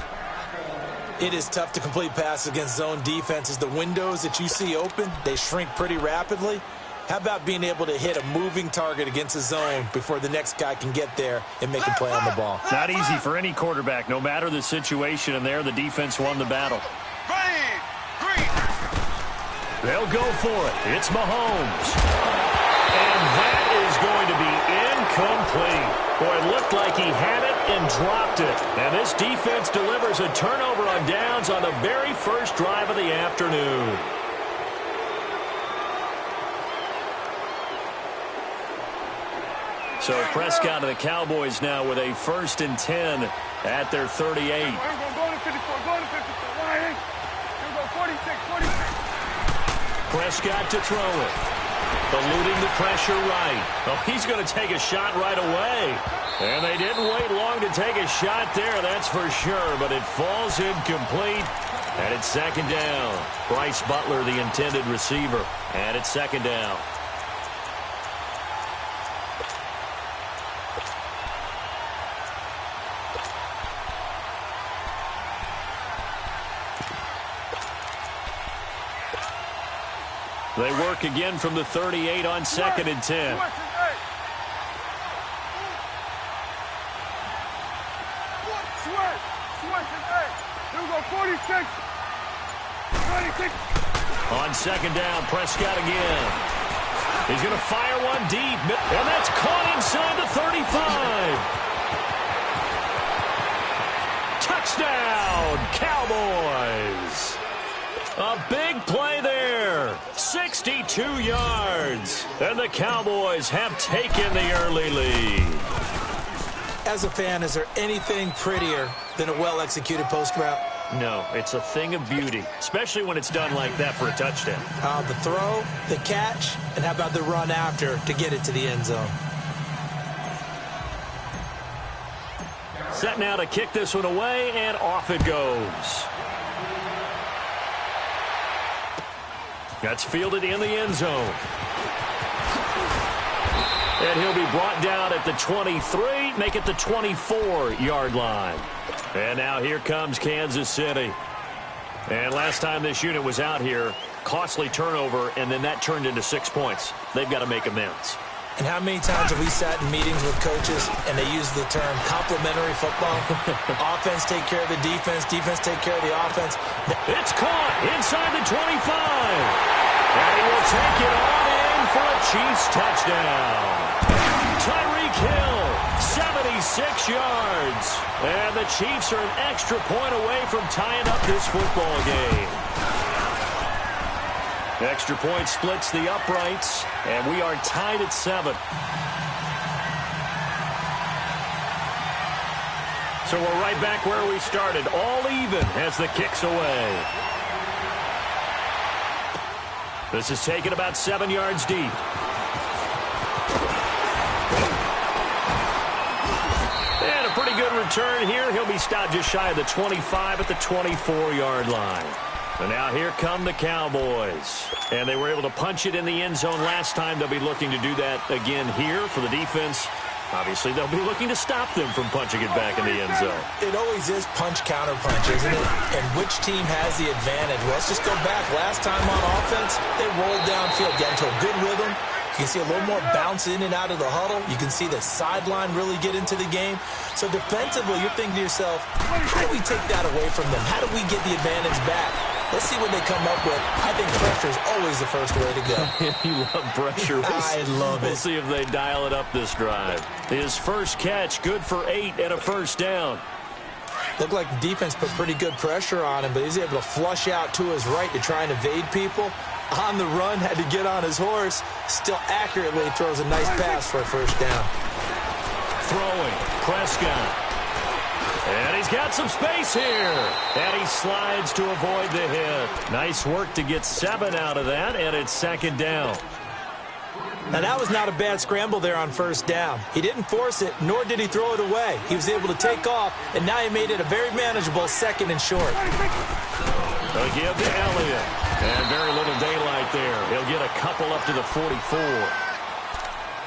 It is tough to complete passes against zone defenses. The windows that you see open, they shrink pretty rapidly. How about being able to hit a moving target against a zone before the next guy can get there and make a play on the ball? Not easy for any quarterback, no matter the situation, and there the defense won the battle. They'll go for it. It's Mahomes. And that is going to be incomplete. Boy, it looked like he had it and dropped it. And this defense delivers a turnover on downs on the very first drive of the afternoon. So Prescott and the Cowboys now with a 1st and 10 at their 38. Go to 54, go to 54. Here we go, 46. Prescott to throw it. Eluding the pressure right. Oh, he's going to take a shot right away. And they didn't wait long to take a shot there, that's for sure. But it falls incomplete. And it's 2nd down. Bryce Butler, the intended receiver. And it's 2nd down. They work again from the 38 on 2nd and 10. Switch is 8. Here we go, 46. 26. On 2nd down, Prescott again. He's going to fire one deep, and that's caught inside the 35. Touchdown, Cowboys. A big play there. 62 yards. And the Cowboys have taken the early lead. As a fan, is there anything prettier than a well-executed post route? No, it's a thing of beauty, especially when it's done like that for a touchdown. The throw, the catch, and how about the run after to get it to the end zone? Set now to kick this one away, and off it goes. That's fielded in the end zone. And he'll be brought down at the 23, make it the 24-yard line. And now here comes Kansas City. And last time this unit was out here, costly turnover, and then that turned into 6 points. They've got to make amends. And how many times have we sat in meetings with coaches and they use the term complementary football? Offense take care of the defense, defense take care of the offense. It's caught inside the 25. And he will take it on in for a Chiefs touchdown. Tyreek Hill, 76 yards. And the Chiefs are an extra point away from tying up this football game. Extra point splits the uprights, and we are tied at 7. So we're right back where we started, all even as the kick's away. This is taken about 7 yards deep. And a pretty good return here. He'll be stopped just shy of the 25 at the 24-yard line. And now here come the Cowboys. And they were able to punch it in the end zone last time. They'll be looking to do that again here for the defense. Obviously, they'll be looking to stop them from punching it back in the end zone. It always is punch-counter-punch, isn't it? And which team has the advantage? Well, let's just go back. Last time on offense, they rolled downfield, got into a good rhythm. You can see a little more bounce in and out of the huddle. You can see the sideline really get into the game. So defensively, you're thinking to yourself, how do we take that away from them? How do we get the advantage back? Let's see what they come up with. I think pressure is always the first way to go. You love pressure. I love it. We'll see if they dial it up this drive. His first catch, good for 8 and a first down. Looked like the defense put pretty good pressure on him, but he's able to flush out to his right to try and evade people. On the run, had to get on his horse. Still accurately throws a nice pass for a first down. Throwing, Prescott. And he's got some space here. And he slides to avoid the hit. Nice work to get 7 out of that, and it's second down. Now, that was not a bad scramble there on first down. He didn't force it, nor did he throw it away. He was able to take off, and now he made it a very manageable second and short. They'll give to Elliott. And very little daylight there. He'll get a couple up to the 44.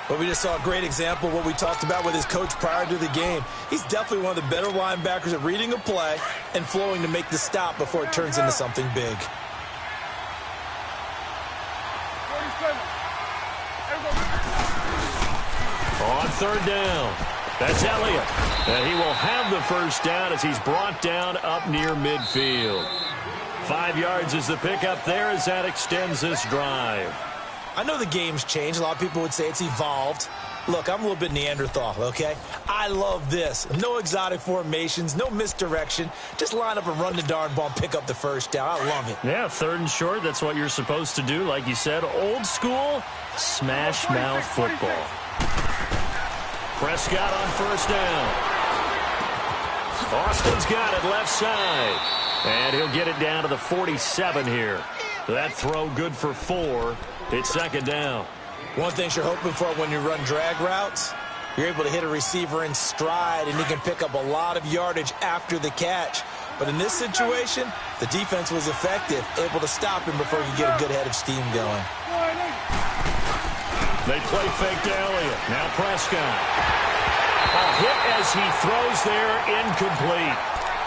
Well, we just saw a great example of what we talked about with his coach prior to the game. He's definitely one of the better linebackers at reading a play and flowing to make the stop before it turns into something big. 47. On third down, that's Elliott. And he will have the first down as he's brought down up near midfield. 5 yards is the pickup there as that extends this drive. I know the game's changed. A lot of people would say it's evolved. Look, I'm a little bit Neanderthal, okay? I love this. No exotic formations, no misdirection. Just line up and run the darn ball and pick up the first down. I love it. Yeah, third and short, that's what you're supposed to do. Like you said, old school, smash mouth football. Prescott on first down. Austin's got it left side. And he'll get it down to the 47 here. That throw good for 4. It's second down. One thing you're hoping for when you run drag routes, you're able to hit a receiver in stride, and he can pick up a lot of yardage after the catch. But in this situation, the defense was effective, able to stop him before he could get a good head of steam going. They play fake to Elliott. Now Prescott. A hit as he throws there, incomplete.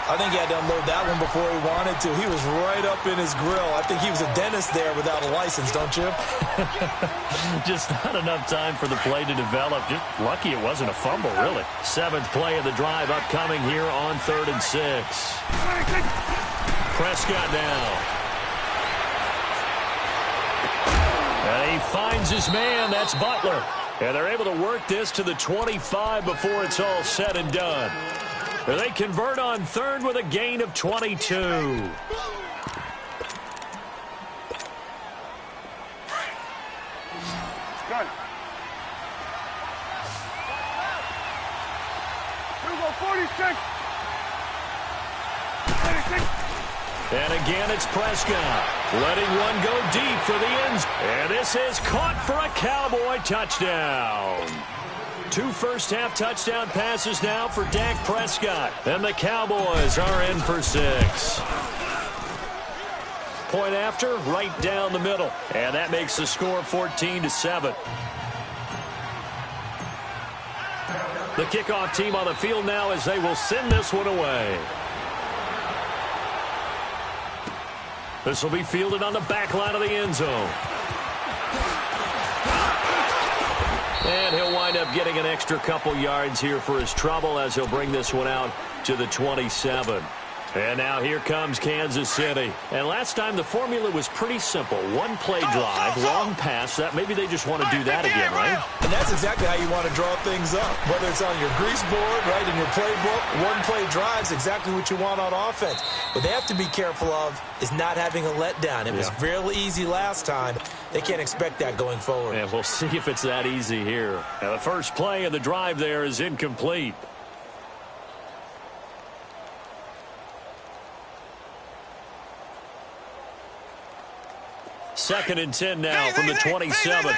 I think he had to unload that one before he wanted to. He was right up in his grill. I think he was a dentist there without a license, don't you? Just not enough time for the play to develop. Just lucky it wasn't a fumble, really. 7th play of the drive upcoming here on 3rd and 6. Prescott now. And he finds his man. That's Butler. And they're able to work this to the 25 before it's all said and done. They convert on 3rd with a gain of 22. Got it. Here we go, 46. 46. again, it's Prescott. Letting one go deep for the ends. And this is caught for a Cowboy touchdown. 2 first-half touchdown passes now for Dak Prescott. And the Cowboys are in for 6. Point after, right down the middle. And that makes the score 14-7. The kickoff team on the field now as they will send this one away. This will be fielded on the back line of the end zone. And he'll wind up getting an extra couple yards here for his trouble as he'll bring this one out to the 27. And now here comes Kansas City. And last time the formula was pretty simple. 1 play drive, long pass. That maybe they just want to do that again, right? And that's exactly how you want to draw things up. Whether it's on your grease board, right, in your playbook, 1 play drive's exactly what you want on offense. What they have to be careful of is not having a letdown. It was real easy last time. They can't expect that going forward. And we'll see if it's that easy here. Now the first play of the drive there is incomplete. Second and 10 now from the 27.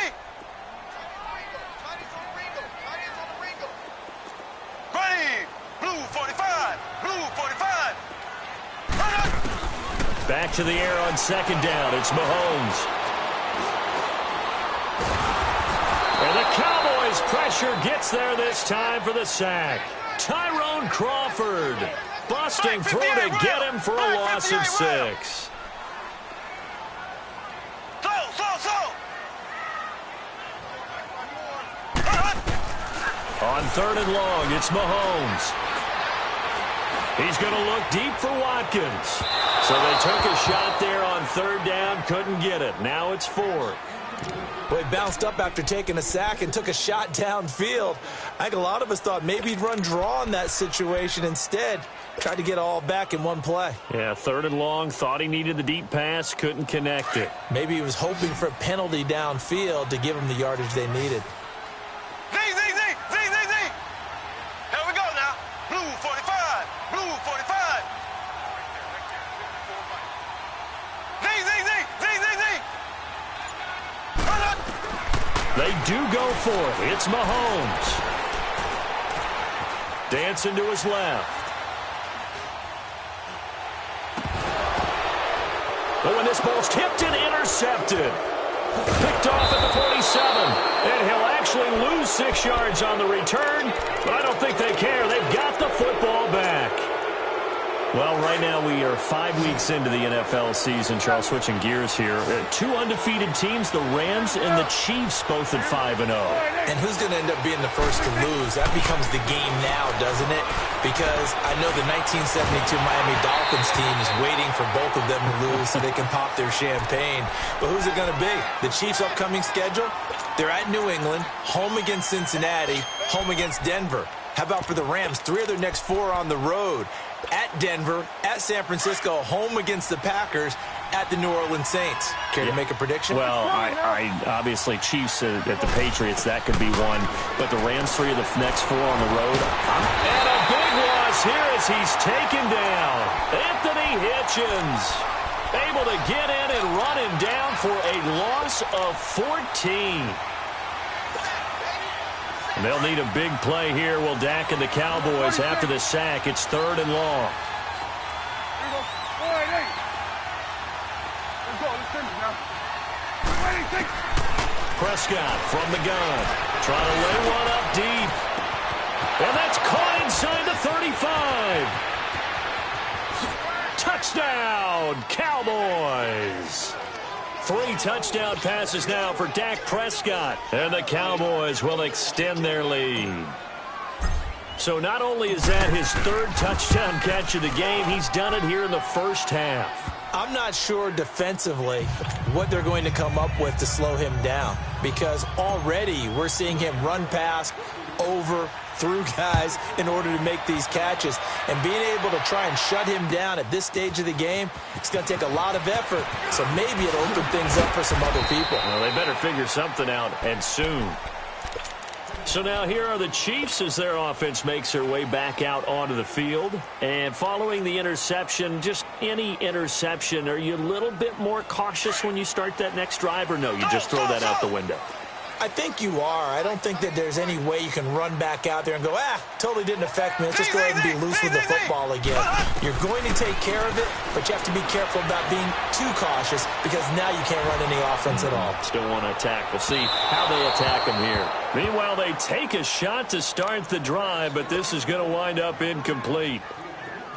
Back to the air on second down. It's Mahomes. And the Cowboys' pressure gets there this time for the sack. Tyrone Crawford busting through to get him for a loss of 6. On third and long, it's Mahomes. He's going to look deep for Watkins. So they took a shot there on third down, couldn't get it. Now it's 4. Well, he bounced up after taking a sack and took a shot downfield. I think a lot of us thought maybe he'd run draw in that situation. Instead, tried to get it all back in 1 play. Yeah, third and long, thought he needed the deep pass, couldn't connect it. Maybe he was hoping for a penalty downfield to give him the yardage they needed. They do go for it. It's Mahomes. Dancing to his left. Oh, and this ball's tipped and intercepted. Picked off at the 47. And he'll actually lose 6 yards on the return, but I don't think they care. They've got the football back. Well, right now we are 5 weeks into the NFL season. Charles, switching gears here. 2 undefeated teams, the Rams and the Chiefs, both at 5-0. And who's going to end up being the first to lose? That becomes the game now, doesn't it? Because I know the 1972 Miami Dolphins team is waiting for both of them to lose so they can pop their champagne. But who's it going to be? The Chiefs' upcoming schedule? They're at New England, home against Cincinnati, home against Denver. How about for the Rams? 3 of their next 4 on the road. At Denver, at San Francisco, home against the Packers, at the New Orleans Saints. Care to make a prediction? Well, I obviously Chiefs at the Patriots, that could be one. But the Rams, 3 of the next 4 on the road. And a big loss here as he's taken down. Anthony Hitchens able to get in and run him down for a loss of 14. And they'll need a big play here. Will Dak and the Cowboys after the sack. It's 3rd and long. Prescott from the gun. Trying to lay one up deep. And that's caught inside the 35. Touchdown, Cowboys. 3 touchdown passes now for Dak Prescott. And the Cowboys will extend their lead. So not only is that his 3rd touchdown catch of the game, he's done it here in the first half. I'm not sure defensively what they're going to come up with to slow him down, because already we're seeing him run past, over, through guys in order to make these catches. And being able to try and shut him down at this stage of the game, it's going to take a lot of effort. So maybe it'll open things up for some other people. Well, they better figure something out, and soon. So now here are the Chiefs as their offense makes their way back out onto the field. And following the interception, just any interception, are you a little bit more cautious when you start that next drive, or no, you just throw that out the window? I think you are. I don't think that there's any way you can run back out there and go, totally didn't affect me. Let's just go ahead and be loose with the football again. You're going to take care of it, but you have to be careful about being too cautious because now you can't run any offense at all. Still want to attack. We'll see how they attack them here. Meanwhile, they take a shot to start the drive, but this is going to wind up incomplete.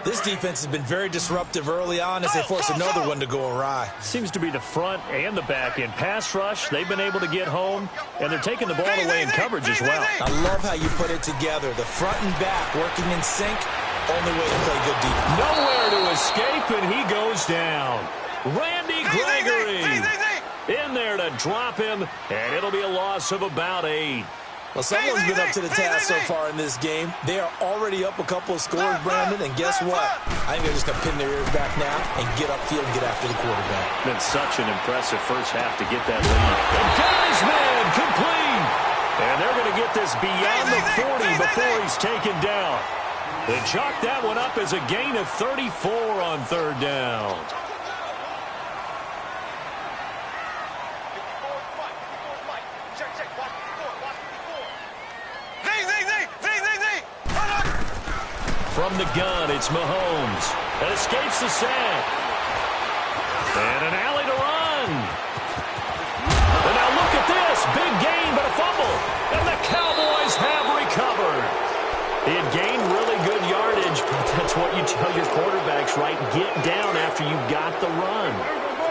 This defense has been very disruptive early on as they force another one to go awry. Seems to be the front and the back end. Pass rush, they've been able to get home, and they're taking the ball away in coverage as well. I love how you put it together. The front and back working in sync, only way to play good defense. Nowhere to escape, and he goes down. Randy Gregory in there to drop him, and it'll be a loss of about 8. Well, someone's been up to the task so far in this game. They are already up a couple of scores, Brandon, and guess what? I think they're just going to pin their ears back now and get upfield and get after the quarterback. Been such an impressive first half to get that lead. And got his man complete. And they're going to get this beyond the 40 before he's taken down. They chalk that one up as a gain of 34 on third down. From the gun, it's Mahomes. That escapes the sack. And an alley to run. And now look at this. Big gain, but a fumble. And the Cowboys have recovered. He had gained really good yardage, but that's what you tell your quarterbacks, right? Get down after you got the run.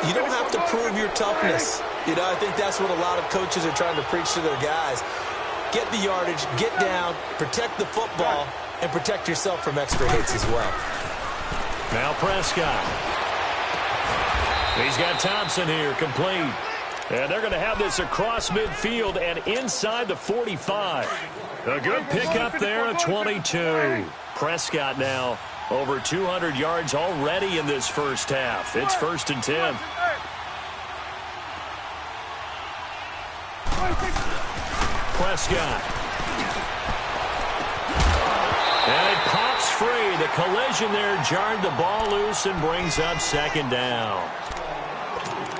You don't have to prove your toughness. You know, I think that's what a lot of coaches are trying to preach to their guys. Get the yardage, get down, protect the football, and protect yourself from extra hits as well. Now Prescott. He's got Thompson here, complete. And they're going to have this across midfield and inside the 45. A good pickup there at 22. Prescott now over 200 yards already in this first half. It's 1st and 10. Prescott. And it pops free. The collision there jarred the ball loose and brings up 2nd down.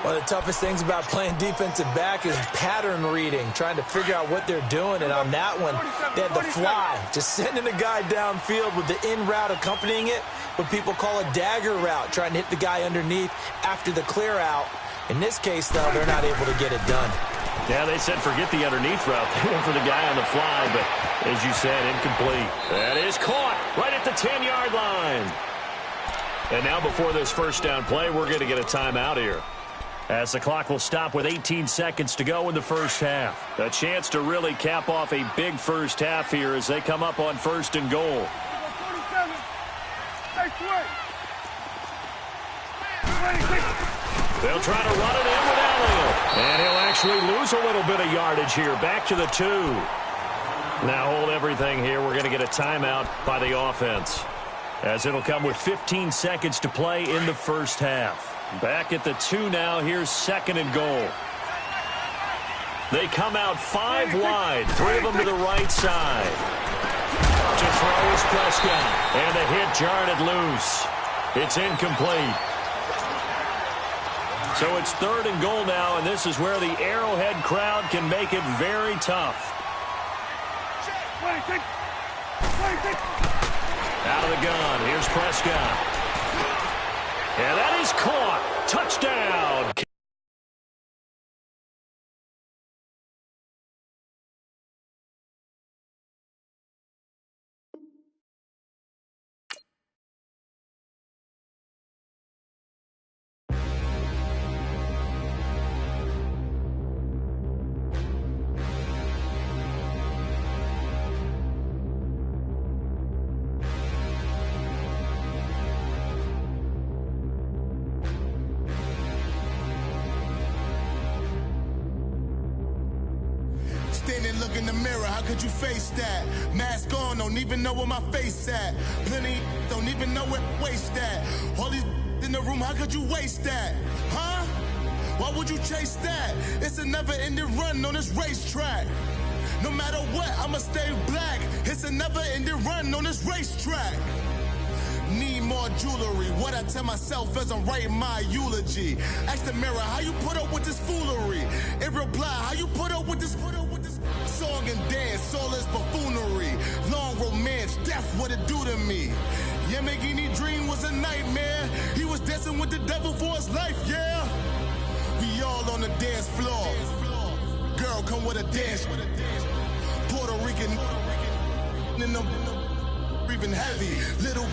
One of the toughest things about playing defensive back is pattern reading, trying to figure out what they're doing. And on that one, they had the fly, just sending a guy downfield with the in route accompanying it, what people call a dagger route, trying to hit the guy underneath after the clear out. In this case, though, they're not able to get it done. Yeah, they said forget the underneath route. They went for the guy on the fly, but as you said, incomplete. That is caught right at the 10-yard line. And now before this first down play, we're going to get a timeout here, as the clock will stop with 18 seconds to go in the first half. A chance to really cap off a big first half here as they come up on 1st and goal. They'll try to run it in with Elliott. And he'll actually lose a little bit of yardage here. Back to the 2. Now hold everything here. We're going to get a timeout by the offense, as it'll come with 15 seconds to play in the first half. Back at the 2 now. Here's 2nd and goal. They come out 5 wide. 3 of them to the right side. To throw is Prescott. And the hit jarred it loose. It's incomplete. So it's 3rd and goal now, and this is where the Arrowhead crowd can make it very tough. Out of the gun. Here's Prescott. And that is caught. Touchdown. Standing, look in the mirror, how could you face that? Mask on, don't even know where my face at. Plenty, don't even know where waste at. All these in the room, how could you waste that? Huh? Why would you chase that? It's a never-ending run on this racetrack. No matter what, I'ma stay black. It's a never-ending run on this racetrack. Need more jewelry. What I tell myself as I'm writing my eulogy. Ask the mirror, how you put up with this foolery? It reply, how you put up with this song and dance, soulless buffoonery. Long romance, death, what it do to me? Yamagini dream was a nightmare. He was dancing with the devil for his life, yeah. We all on the dance floor. Girl, come with a dance. Puerto Rican in the breathing heavy. Little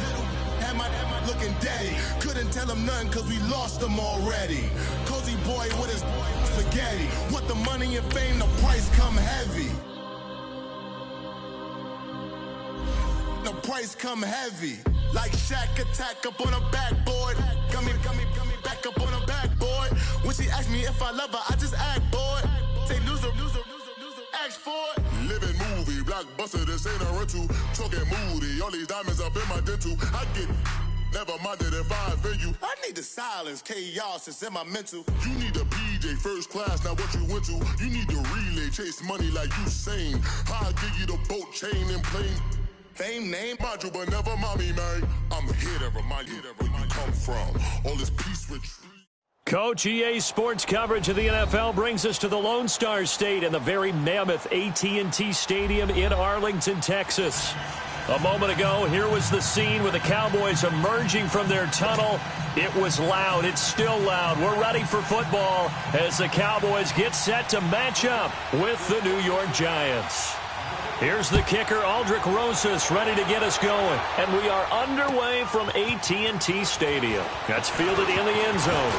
had my looking daddy. Couldn't tell him nothing cause we lost him already. Cozy boy with his spaghetti. With the money and fame, the price come heavy. The price come heavy. Like Shaq attack up on a backboard. Got me back up on a backboard. When she asked me if I love her, I just act bored. Say loser, ask for it. Living movie, blockbuster, this ain't a rental. Talking moody, all these diamonds up in my dental. I get never minded if I offend you. I need the silence, chaos is in my mental. You need a PJ, first class, not what you went to. You need to relay, chase money like you sane. How I give you the boat, chain, and plane. Fame, name, module, but never mommy, man. I'm here to remind you where you come from. All this peace retreat. Coach, EA Sports coverage of the NFL brings us to the Lone Star State and the very mammoth AT&T Stadium in Arlington, Texas. A moment ago, here was the scene with the Cowboys emerging from their tunnel. It was loud. It's still loud. We're ready for football as the Cowboys get set to match up with the New York Giants. Here's the kicker, Aldrich Rosas, ready to get us going. And we are underway from AT&T Stadium. That's fielded in the end zone.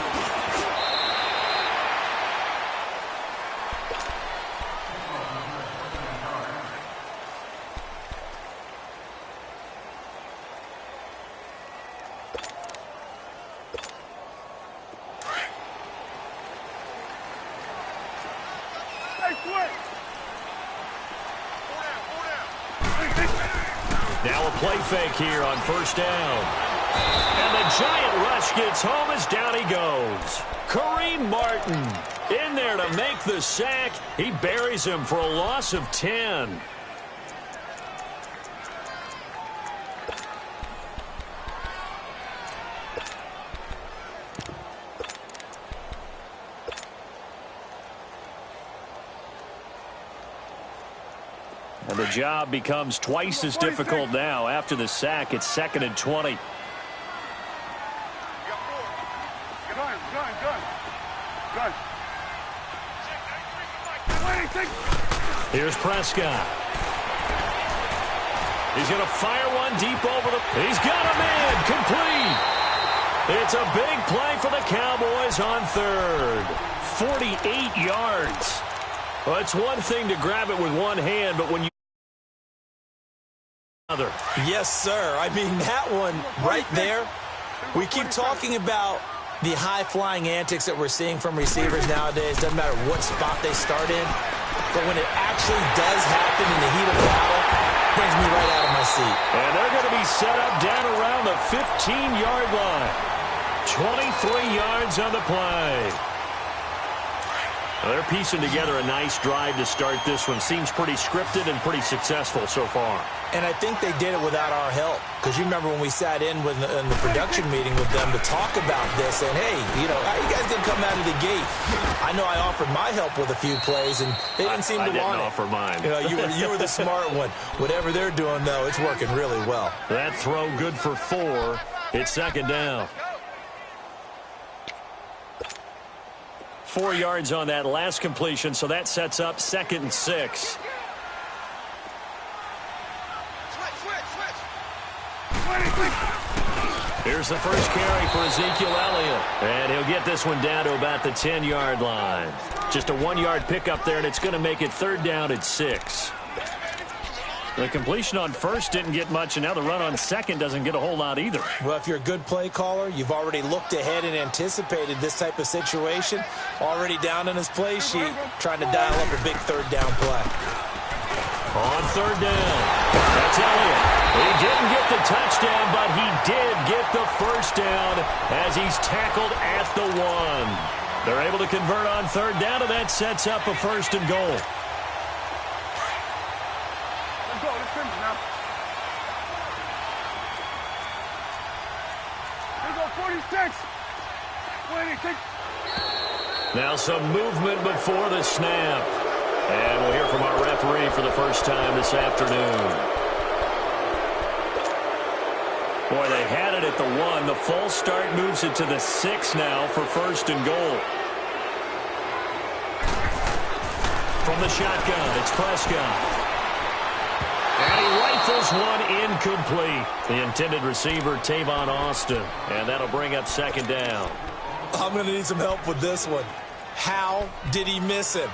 Now a play fake here on first down. And the giant rush gets home as down he goes. Kareem Martin in there to make the sack. He buries him for a loss of 10. And the job becomes twice as difficult now. After the sack, it's 2nd and 20. Here's Prescott. He's going to fire one deep over the... He's got him in. Complete. It's a big play for the Cowboys on third. 48 yards. Well, it's one thing to grab it with one hand, but when you... Yes, sir. I mean, that one right there, we keep talking about the high-flying antics that we're seeing from receivers nowadays. Doesn't matter what spot they start in. But when it actually does happen in the heat of battle, it brings me right out of my seat. And they're going to be set up down around the 15-yard line. 23 yards on the play. They're piecing together a nice drive to start this one. Seems pretty scripted and pretty successful so far. And I think they did it without our help. Because you remember when we sat in the production meeting with them to talk about this, and hey, you know, how you guys didn't come out of the gate. I know I offered my help with a few plays, and they didn't seem to want it. I didn't offer mine. You know, you were the smart one. Whatever they're doing, though, it's working really well. That throw good for 4. It's 2nd down. 4 yards on that last completion, so that sets up 2nd and 6. Here's the first carry for Ezekiel Elliott. And he'll get this one down to about the 10-yard line. Just a 1-yard pickup there, and it's going to make it 3rd down at 6. The completion on first didn't get much, and now the run on second doesn't get a whole lot either. Well, if you're a good play caller, you've already looked ahead and anticipated this type of situation. Already down in his play sheet, trying to dial up a big 3rd down play. On 3rd down, that's Elliott. He didn't get the touchdown, but he did get the first down as he's tackled at the 1. They're able to convert on 3rd down, and that sets up a 1st and goal. Now some movement before the snap. And we'll hear from our referee for the first time this afternoon. Boy, they had it at the 1. The false start moves it to the 6 now for 1st and goal. From the shotgun, it's Prescott. And he rifles one incomplete. The intended receiver, Tavon Austin. And that'll bring up 2nd down. I'm going to need some help with this one. How did he miss him?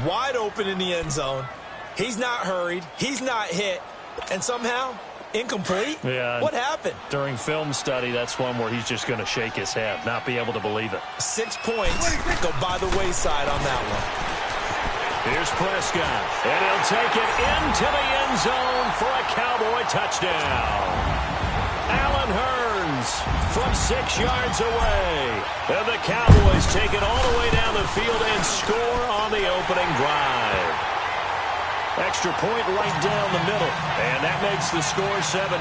Wide open in the end zone. He's not hurried. He's not hit. And somehow, incomplete? Yeah. What happened? During film study, that's one where he's just going to shake his head, not be able to believe it. 6 points go by the wayside on that one. Here's Prescott, and he'll take it into the end zone for a Cowboy touchdown. Allen Hurns from 6 yards away. And the Cowboys take it all the way down the field and score on the opening drive. Extra point right down the middle, and that makes the score 7-0.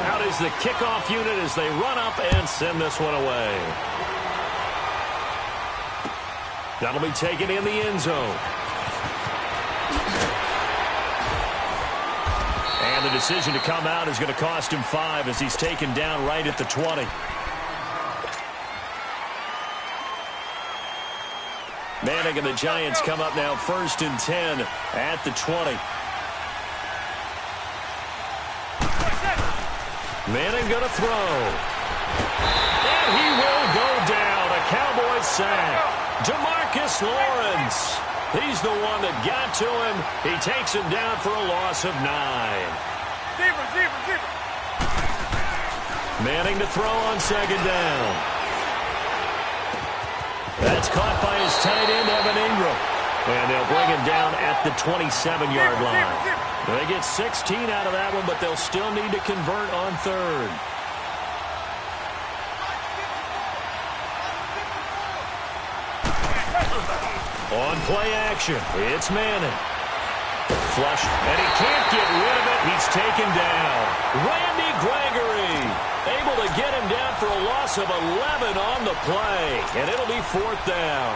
Out is the kickoff unit as they run up and send this one away. That'll be taken in the end zone. And the decision to come out is going to cost him 5 as he's taken down right at the 20. Manning and the Giants come up now 1st and 10 at the 20. Manning going to throw. And he will go down. A Cowboys sack. DeMarcus Lawrence. He's the one that got to him. He takes him down for a loss of 9. Zebra. Manning to throw on 2nd down. That's caught by his tight end, Evan Ingram. And they'll bring him down at the 27-yard line. They get 16 out of that one, but they'll still need to convert on 3rd. On play action, it's Manning. Flush, and he can't get rid of it. He's taken down. Randy Gregory able to get him down for a loss of 11 on the play, and it'll be 4th down.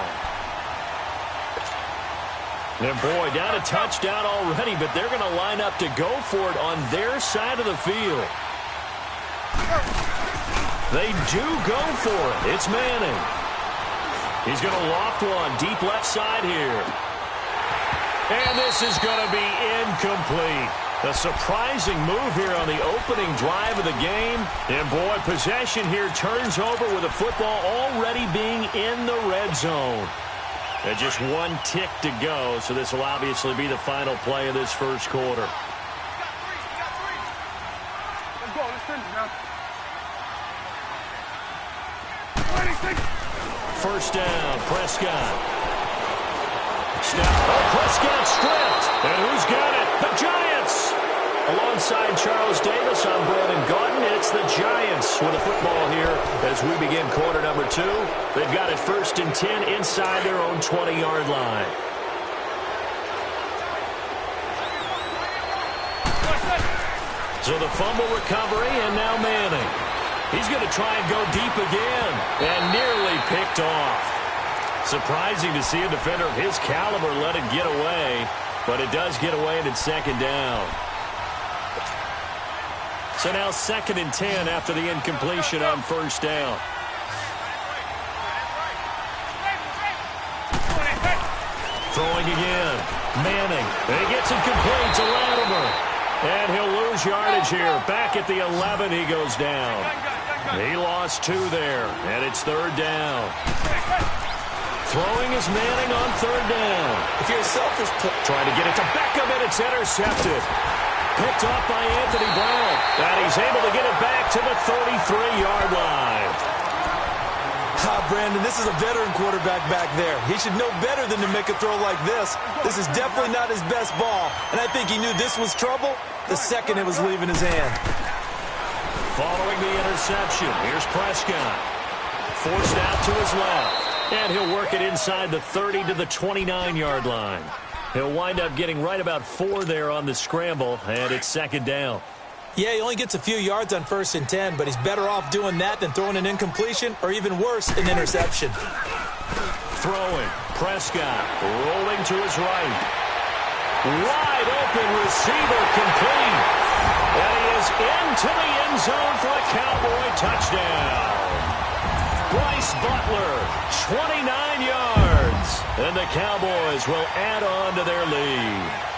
And boy, down a touchdown already, but they're going to line up to go for it on their side of the field. They do go for it. It's Manning. He's going to loft one deep left side here. And this is going to be incomplete. A surprising move here on the opening drive of the game. And boy, possession here turns over with the football already being in the red zone. And just 1 tick to go, so this will obviously be the final play of this first quarter. Let's go. Let's finish now. 26. 1st down, Prescott. Snap. Oh, Prescott stripped. And who's got it? The Giants. Alongside Charles Davis, I'm Brandon Gaudin. It's the Giants with the football here as we begin quarter number 2. They've got it 1st and 10 inside their own 20-yard line. So the fumble recovery, and now Manning. He's going to try and go deep again, and nearly picked off. Surprising to see a defender of his caliber let it get away, but it does get away, and it's 2nd down. So now 2nd and 10 after the incompletion on 1st down. Throwing again. Manning. And he gets it complete to Latimer. And he'll lose yardage here. Back at the 11, he goes down. He lost 2 there, and it's 3rd down. Throwing is Manning on 3rd down. If you're a selfish player, trying to get it to Beckham, and it's intercepted. Picked off by Anthony Brown. And he's able to get it back to the 33-yard line. Brandon, this is a veteran quarterback back there. He should know better than to make a throw like this. This is definitely not his best ball, and I think he knew this was trouble the second it was leaving his hand. Following the interception, here's Prescott. Forced out to his left, and he'll work it inside the 30 to the 29-yard line. He'll wind up getting right about 4 there on the scramble, and it's 2nd down. Yeah, he only gets a few yards on 1st and 10, but he's better off doing that than throwing an incompletion or even worse, an interception. Throwing. Prescott rolling to his right. Wide open receiver complete. And he is into the end zone for a Cowboy touchdown. Bryce Butler, 29 yards. And the Cowboys will add on to their lead.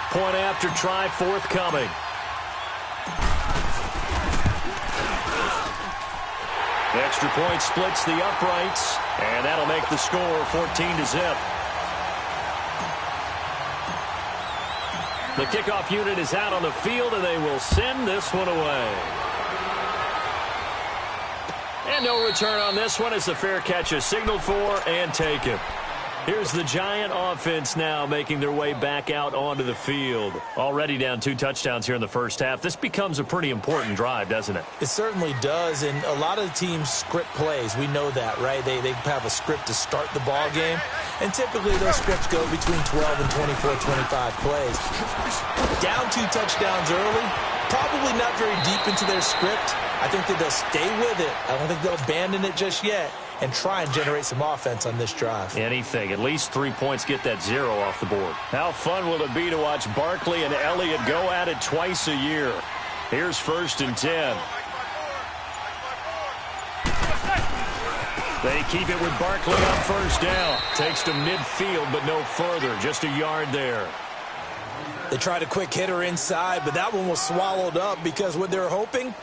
Point after try forthcoming. Extra point splits the uprights, and that'll make the score 14-0. The kickoff unit is out on the field, and they will send this one away. And no return on this one as the fair catch is signaled for and taken. Here's the Giant offense now making their way back out onto the field. Already down 2 touchdowns here in the first half. This becomes a pretty important drive, doesn't it? It certainly does, and a lot of teams script plays. We know that, right? They have a script to start the ball game, and typically those scripts go between 12 and 24, 25 plays. Down 2 touchdowns early, probably not very deep into their script. I think that they'll stay with it. I don't think they'll abandon it just yet and try and generate some offense on this drive. Anything. At least 3 points, get that 0 off the board. How fun will it be to watch Barkley and Elliott go at it twice a year? Here's 1st and 10. They keep it with Barkley on 1st down. Takes to midfield, but no further. Just a yard there. They tried a quick hitter inside, but that one was swallowed up because what they're hoping,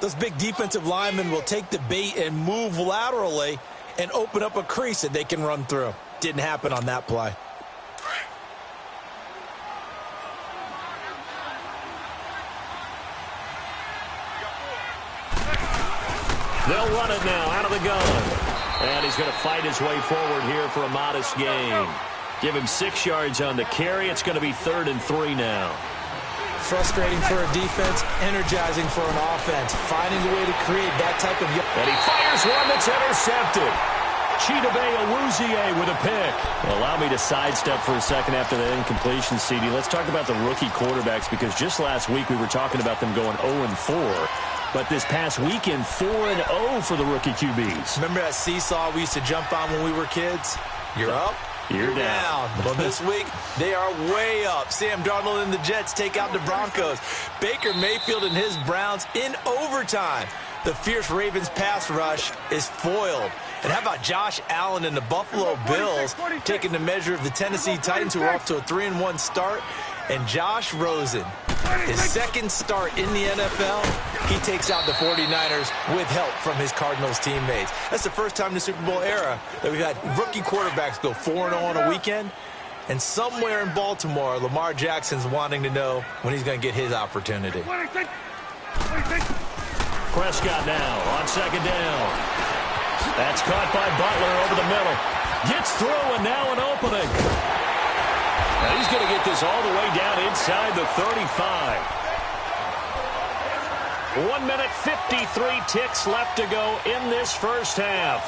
those big defensive linemen will take the bait and move laterally and open up a crease that they can run through. Didn't happen on that play. They'll run it now out of the gun. And he's going to fight his way forward here for a modest gain. Give him 6 yards on the carry. It's going to be 3rd and 3 now. Frustrating for a defense, energizing for an offense. Finding a way to create that type of... And he fires one that's intercepted. Chidobe Awuzie with a pick. Allow me to sidestep for a second after the incompletion, CD. Let's talk about the rookie quarterbacks, because just last week we were talking about them going 0-4. But this past weekend, 4-0 for the rookie QBs. Remember that seesaw we used to jump on when we were kids? You're up. You're down. Well, this week, they are way up. Sam Darnold and the Jets take out the Broncos. Baker Mayfield and his Browns in overtime. The fierce Ravens pass rush is foiled. And how about Josh Allen and the Buffalo Bills taking the measure of the Tennessee Titans, who are off to a 3-1 start? And Josh Rosen, his 2nd start in the NFL, he takes out the 49ers with help from his Cardinals teammates. That's the first time in the Super Bowl era that we've had rookie quarterbacks go 4-0 on a weekend. And somewhere in Baltimore, Lamar Jackson's wanting to know when he's going to get his opportunity. Prescott now on 2nd down. That's caught by Butler over the middle. Gets through, and now an opening. Now he's going to get this all the way down inside the 35. 1 minute, 53 ticks left to go in this first half.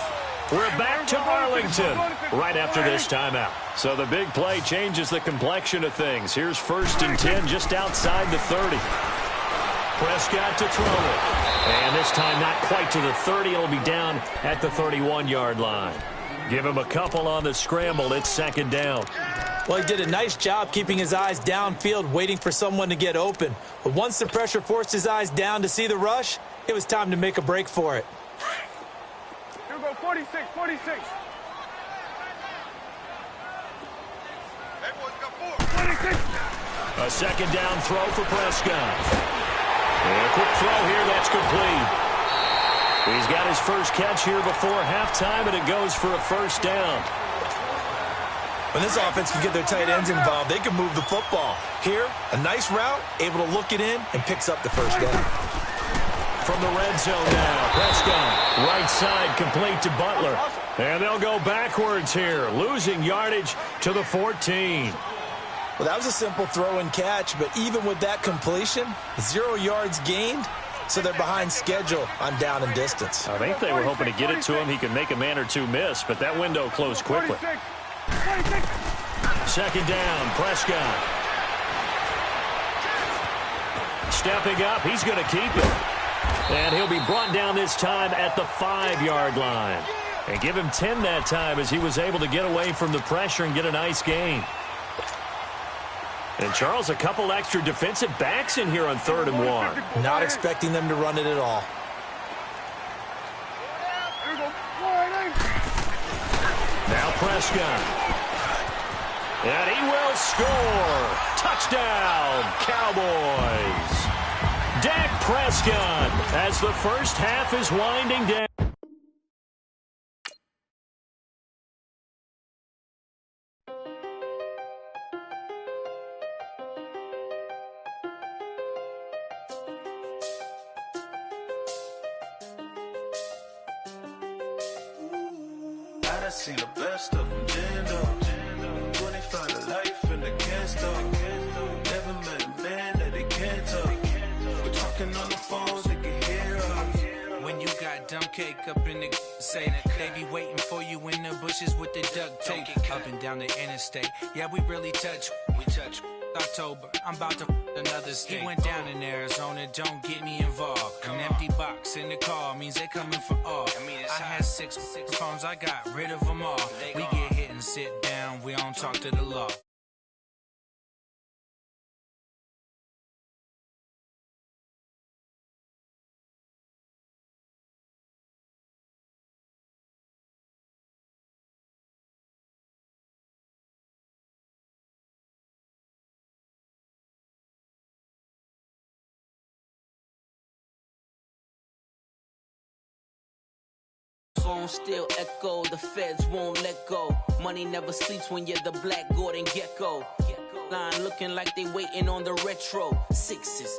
We're back to Arlington right after this timeout. So the big play changes the complexion of things. Here's 1st and 10 just outside the 30. Prescott to throw it. And this time not quite to the 30. It'll be down at the 31-yard line. Give him a couple on the scramble. It's 2nd down. Well, he did a nice job keeping his eyes downfield, waiting for someone to get open. But once the pressure forced his eyes down to see the rush, it was time to make a break for it. Here we go, 46. A 2nd down throw for Prescott. And a quick throw here, that's complete. He's got his first catch here before halftime, and it goes for a 1st down. When this offense can get their tight ends involved, they can move the football. Here, a nice route, able to look it in, and picks up the 1st down. From the red zone now, Prescott, right side, complete to Butler. And they'll go backwards here, losing yardage to the 14. Well, that was a simple throw and catch, but even with that completion, 0 yards gained, so they're behind schedule on down and distance. I think they were hoping to get it to him. He could make a man or two miss, but that window closed quickly. Second down, Prescott. Stepping up, he's going to keep it. And he'll be brought down this time at the 5-yard line. And give him 10 that time as he was able to get away from the pressure and get a nice gain. And, Charles, a couple extra defensive backs in here on 3rd and 1. Not expecting them to run it at all. Now Prescott. And he will score. Touchdown, Cowboys. Dak Prescott as the first half is winding down. I seen the best of them, Jando. 25 to life in the can't stop. Never met a man that they can't talk. We're talking on the phones, they can hear us. When you got dumb cake up in the say they be waiting for you in the bushes with the duct tape. Up and down the interstate, yeah, we really touch. We touch. October, I'm about to another state. He went down in Arizona, don't get me involved. An empty box in the car means they coming for all. I had six phones, I got rid of them all. We get hit and sit down, we don't talk to the law. Phone still echo, the feds won't let go. Money never sleeps when you're the Black Gordon Gecko. Line looking like they waiting on the retro. Sixes,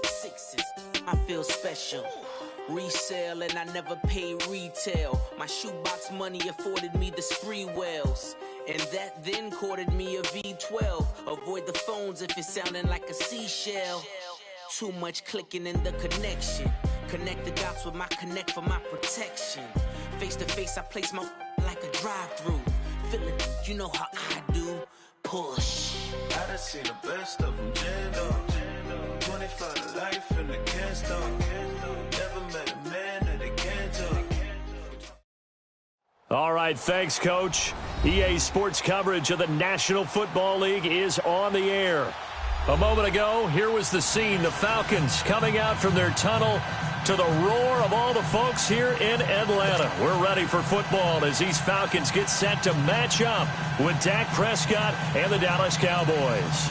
I feel special. Resale and I never pay retail. My shoebox money afforded me the spree wells. And that then courted me a V12. Avoid the phones if it's sounding like a seashell. Too much clicking in the connection. Connect the dots with my connect for my protection. Face to face, I place my like a drive-through. Feeling, you know how I do. Push. I done seen the best of them, Jando. 25 to life and they can't stop. Never met a man that they can't talk. All right, thanks, Coach. EA Sports coverage of the National Football League is on the air. A moment ago, here was the scene. The Falcons coming out from their tunnel to the roar of all the folks here in Atlanta. We're ready for football as these Falcons get set to match up with Dak Prescott and the Dallas Cowboys.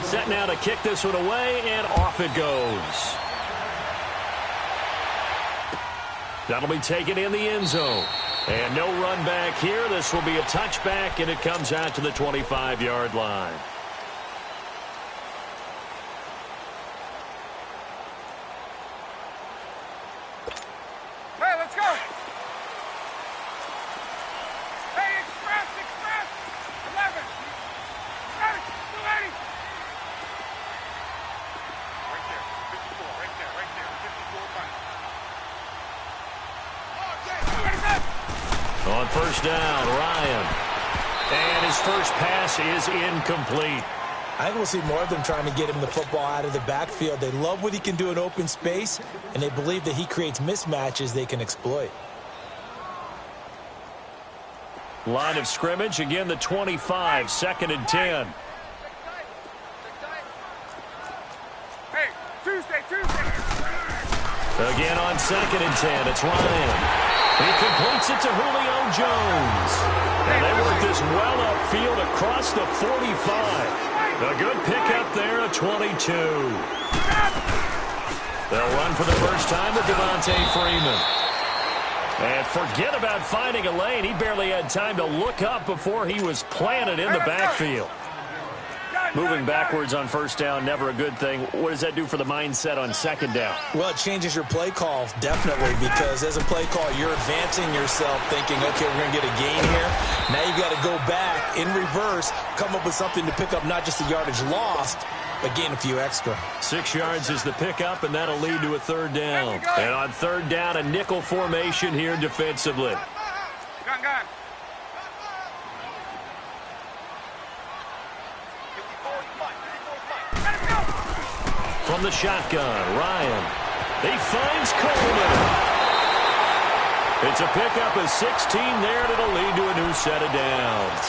Set now to kick this one away, and off it goes. That'll be taken in the end zone. And no run back here. This will be a touchback, and it comes out to the 25-yard line. Hey, let's go. Hey, express. 11. 280. Right there. 54. Right there. 54 back. On first down, Ryan. And his first pass is incomplete. I think we'll see more of them trying to get him the football out of the backfield. They love what he can do in open space, and they believe that he creates mismatches they can exploit. Line of scrimmage, again the 25, 2nd and 10. Hey, Tuesday. Again on 2nd and 10, it's Ryan. He completes it to Julio Jones. And they work this well upfield across the 45. A good pickup there at 22. They'll run for the first time with Devontae Freeman. And forget about finding a lane. He barely had time to look up before he was planted in the backfield. Got Moving backwards on first down, never a good thing. What does that do for the mindset on second down? Well, it changes your play call, definitely, because as a play call, you're advancing yourself thinking, okay, we're going to get a gain here. Now you got to go back in reverse, come up with something to pick up not just the yardage lost, but gain a few extra. 6 yards is the pickup, and that'll lead to a third down. And on third down, a nickel formation here defensively. Gun. From the shotgun, Ryan. He finds Coleman. It's a pickup of 16 there, and it'll lead to a new set of downs.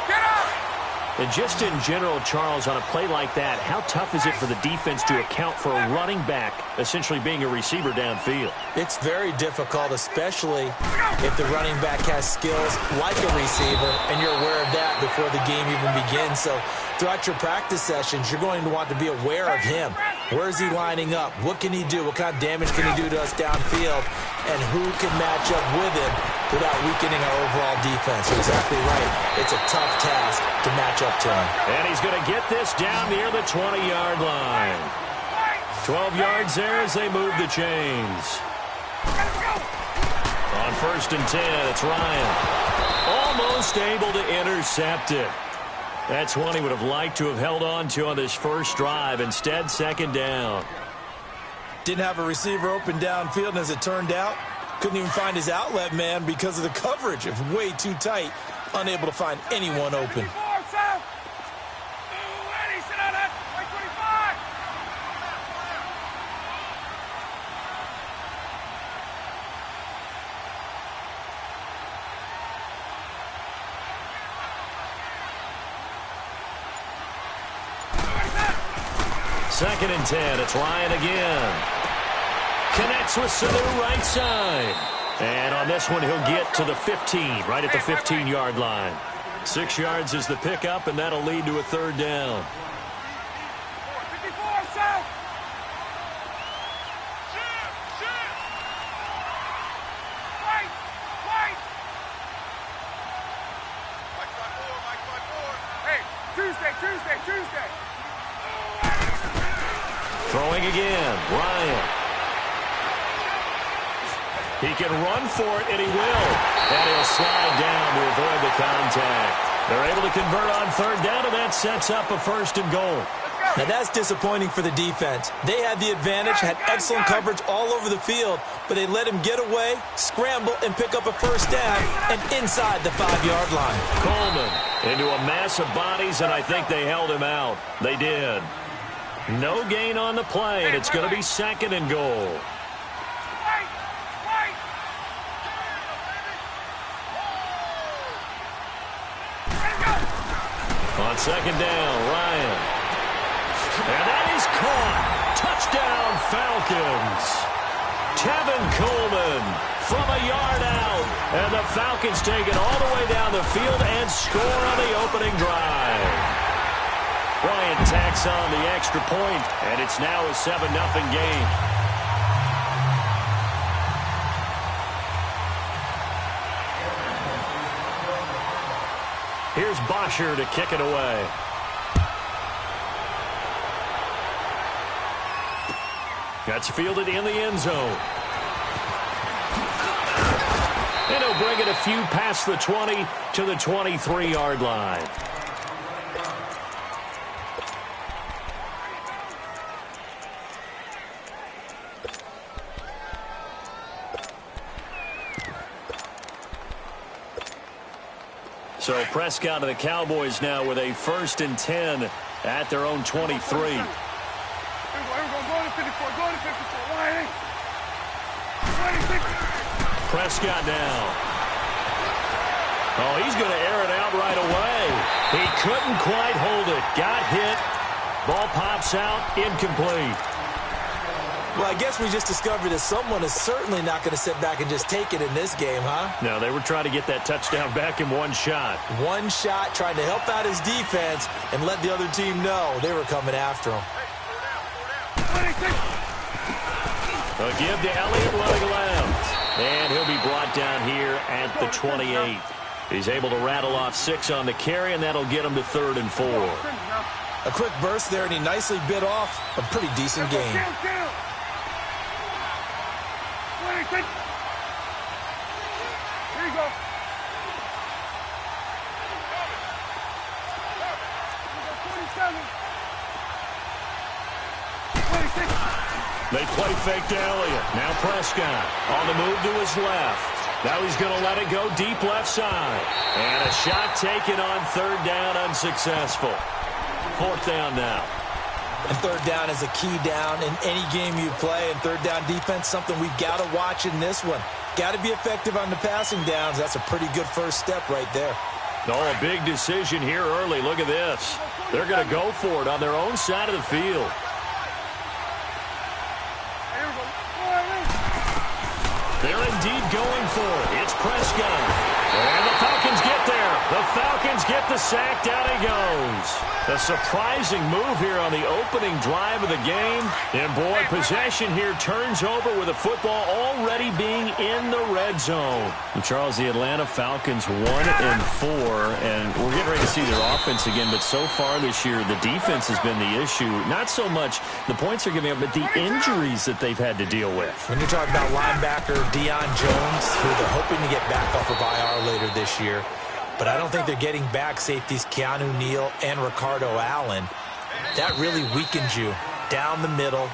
Get up! And just in general, Charles, on a play like that, how tough is it for the defense to account for a running back essentially being a receiver downfield? It's very difficult, especially if the running back has skills like a receiver, and you're aware of that before the game even begins. So throughout your practice sessions, you're going to want to be aware of him. Where is he lining up? What can he do? What kind of damage can he do to us downfield? And who can match up with him without weakening our overall defense? You're exactly right. It's a tough task to match up to him. And he's going to get this down near the 20-yard line. 12 yards there as they move the chains. On first and 10, it's Ryan. Almost able to intercept it. That's one he would have liked to have held on to on this first drive. Instead, second down. Didn't have a receiver open downfield, and as it turned out, couldn't even find his outlet man because of the coverage. It was way too tight, unable to find anyone open. Second and 10, it's Ryan again. Connects with Sanu right side. And on this one, he'll get to the 15, right at the 15-yard line. 6 yards is the pickup, and that'll lead to a third down. 54, south. White. Hey, Tuesday. Throwing again, Ryan. He can run for it, and he will. And he'll slide down to avoid the contact. They're able to convert on third down, and that sets up a first and goal. Now that's disappointing for the defense. They had the advantage, had excellent coverage all over the field, but they let him get away, scramble, and pick up a first down, and inside the 5-yard line. Coleman into a mass of bodies, and I think they held him out. They did. No gain on the play, and it's going to be second and goal. On second down, Ryan. And that is caught. Touchdown, Falcons. Tevin Coleman from a yard out. And the Falcons take it all the way down the field and score on the opening drive. Ryan tacks on the extra point, and it's now a 7-0 game. Here's Bosher to kick it away. That's fielded in the end zone. And he'll bring it a few past the 20 to the 23-yard line. So Prescott and the Cowboys now with a first and 10 at their own 23. Go to 54. Go to 54. Why? 26. Prescott now. Oh, he's going to air it out right away. He couldn't quite hold it. Got hit. Ball pops out. Incomplete. Well, I guess we just discovered that someone is certainly not going to sit back and just take it in this game, huh? No, they were trying to get that touchdown back in one shot. One shot, trying to help out his defense and let the other team know they were coming after him. A give to Elliott running left. And he'll be brought down here at the 28. He's able to rattle off 6 on the carry, and that'll get him to 3rd and 4. A quick burst there, and he nicely bit off a pretty decent gain. 26. Here you go. They play fake to Elliott. Now Prescott on the move to his left. Now he's going to let it go deep left side. And a shot taken on 3rd down, unsuccessful. 4th down now. And 3rd down is a key down in any game you play. And 3rd down defense, something we've got to watch in this one. Got to be effective on the passing downs. That's a pretty good first step right there. Oh, a big decision here early. Look at this. They're going to go for it on their own side of the field. They're indeed going for it. It's Prescott. And the Falcons get there. The Falcons get the sack. Down he goes. A surprising move here on the opening drive of the game. And, boy, possession here turns over with the football already being in the red zone. And Charles, the Atlanta Falcons 1-4, and we're getting ready to see their offense again. But so far this year, the defense has been the issue. Not so much the points they're giving up, but the injuries that they've had to deal with. When you're talking about linebacker Deion Jones, who they're hoping to get back off of IR later this year, but I don't think they're getting back safeties Keanu Neal and Ricardo Allen. That really weakens you down the middle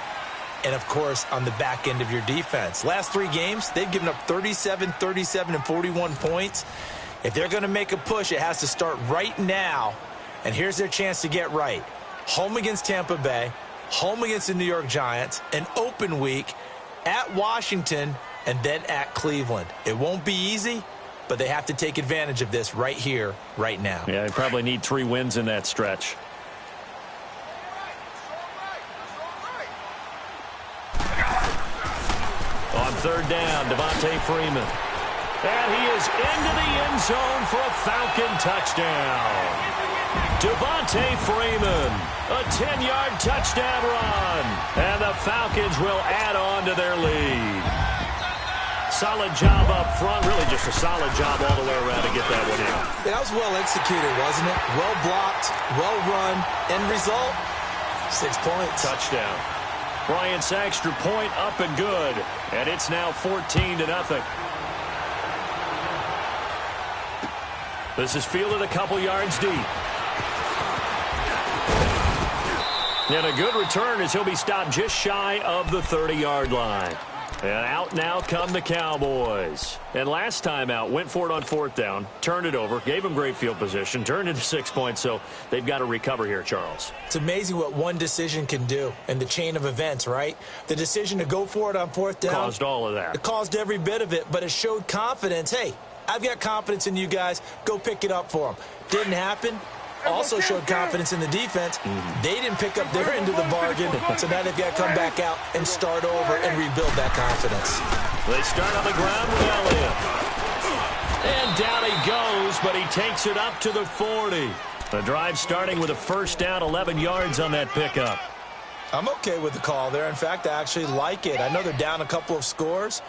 and, of course, on the back end of your defense. Last 3 games, they've given up 37, 37, and 41 points. If they're going to make a push, it has to start right now. And here's their chance to get right. Home against Tampa Bay, home against the New York Giants, an open week, at Washington, and then at Cleveland. It won't be easy, but they have to take advantage of this right here, right now. Yeah, they probably need 3 wins in that stretch. On 3rd down, Devontae Freeman. And he is into the end zone for a Falcon touchdown. Devontae Freeman, a 10-yard touchdown run. And the Falcons will add on to their lead. Solid job up front. Really just a solid job all the way around to get that one in. Yeah, that was well executed, wasn't it? Well blocked, well run. End result, 6 points. Touchdown. Bryant's extra point up and good. And it's now 14-0. This is fielded a couple yards deep. And a good return as he'll be stopped just shy of the 30-yard line. And out now come the Cowboys. And last time out, went for it on 4th down, turned it over, gave them great field position, turned it to 6 points, so they've got to recover here, Charles. It's amazing what one decision can do in the chain of events, right? The decision to go for it on 4th down. Caused all of that. It caused every bit of it, but it showed confidence. Hey, I've got confidence in you guys. Go pick it up for them. Didn't happen. Also showed confidence in the defense. They didn't pick up their end of the bargain, so now they've got to come back out and start over and rebuild that confidence. They start on the ground with Elliott. And down he goes, but he takes it up to the 40. The drive starting with a 1st down, 11 yards on that pickup. I'm okay with the call there. In fact, I actually like it. I know they're down a couple of scores,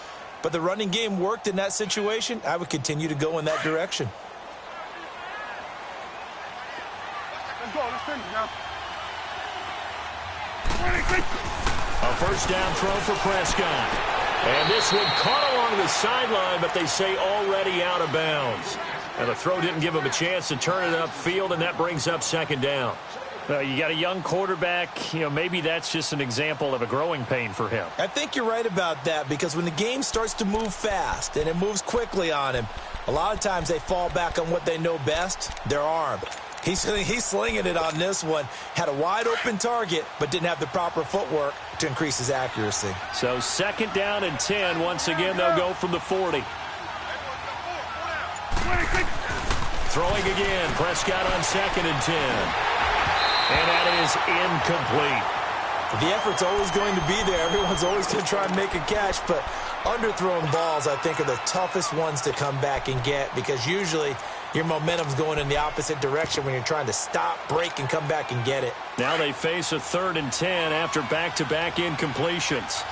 but the running game worked in that situation. I would continue to go in that direction. A 1st down throw for Prescott. And this one caught along the sideline, but they say already out of bounds. And the throw didn't give him a chance to turn it upfield, and that brings up 2nd down. You got a young quarterback. Maybe that's just an example of a growing pain for him. I think you're right about that, because when the game starts to move fast and it moves quickly on him, a lot of times they fall back on what they know best, their arm. He's slinging it on this one. Had a wide-open target, but didn't have the proper footwork to increase his accuracy. So 2nd down and 10. Once again, they'll go from the 40. Throwing again. Prescott on 2nd and 10. And that is incomplete. The effort's always going to be there. Everyone's always going to try and make a catch, but underthrown balls, I think, are the toughest ones to come back and get, because usually your momentum's going in the opposite direction when you're trying to stop, break, and come back and get it. Now they face a 3rd and 10 after back-to-back incompletions.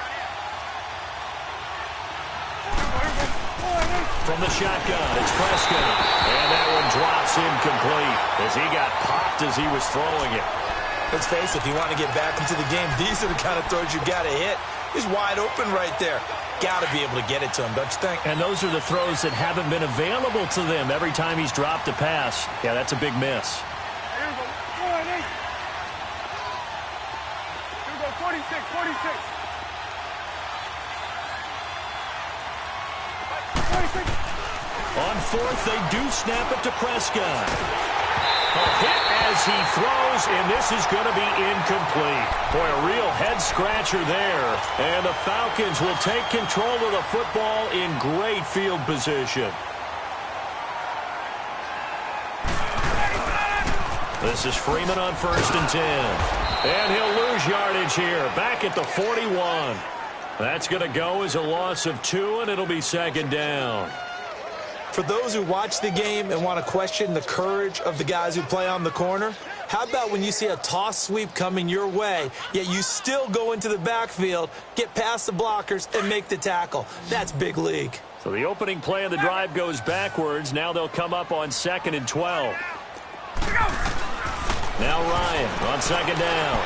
from the shotgun. It's Prescott. And that one drops incomplete as he got popped as he was throwing it. Let's face it, if you want to get back into the game, these are the kind of throws you got to hit. He's wide open right there. Got to be able to get it to him, don't you think? And those are the throws that haven't been available to them every time he's dropped a pass. Yeah, that's a big miss. Here we go. Come on, Nate. Here we go. 46, 46. 46. On fourth, they do snap it to Prescott. A hit as he throws, and this is going to be incomplete. Boy, a real head-scratcher there. And the Falcons will take control of the football in great field position. This is Freeman on 1st and 10. And he'll lose yardage here, back at the 41. That's going to go as a loss of 2, and it'll be 2nd down. For those who watch the game and want to question the courage of the guys who play on the corner, how about when you see a toss sweep coming your way, yet you still go into the backfield, get past the blockers, and make the tackle? That's big league. So the opening play of the drive goes backwards. Now they'll come up on 2nd and 12. Now Ryan on 2nd down.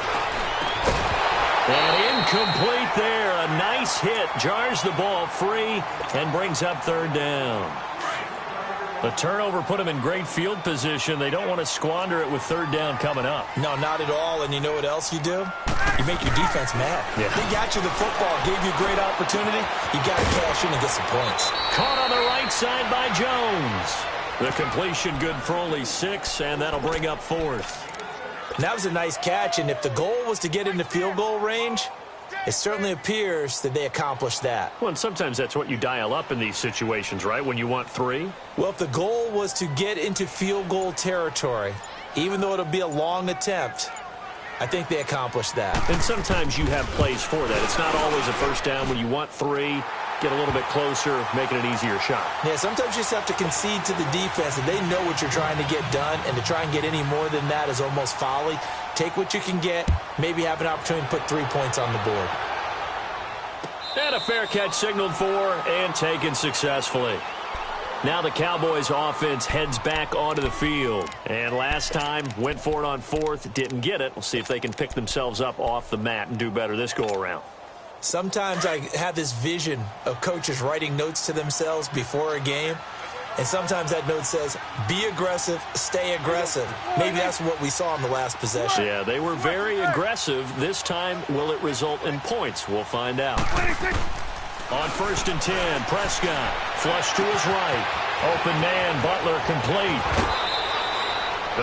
And incomplete there. A nice hit. Jars the ball free and brings up 3rd down. The turnover put them in great field position. They don't want to squander it with 3rd down coming up. No, not at all. And you know what else you do? You make your defense mad. Yeah. They got you the football, gave you a great opportunity. You got to cash in and get some points. Caught on the right side by Jones. The completion good for only 6, and that'll bring up 4th. And that was a nice catch, and if the goal was to get into field goal range, it certainly appears that they accomplished that. Well, and sometimes that's what you dial up in these situations, right, when you want 3? Well, if the goal was to get into field goal territory, even though it'll be a long attempt, I think they accomplished that. And sometimes you have plays for that. It's not always a 1st down when you want 3. Get a little bit closer, making an easier shot. Yeah, sometimes you just have to concede to the defense, and they know what you're trying to get done, and to try and get any more than that is almost folly. Take what you can get, maybe have an opportunity to put 3 points on the board. And a fair catch signaled for and taken successfully. Now the Cowboys offense heads back onto the field. And last time, went for it on 4th, didn't get it. We'll see if they can pick themselves up off the mat and do better this go-around. Sometimes I have this vision of coaches writing notes to themselves before a game, and sometimes that note says, be aggressive, stay aggressive. Maybe that's what we saw in the last possession. Yeah, they were very aggressive. This time, will it result in points? We'll find out. On 1st and 10, Prescott, flush to his right. Open man, Butler complete.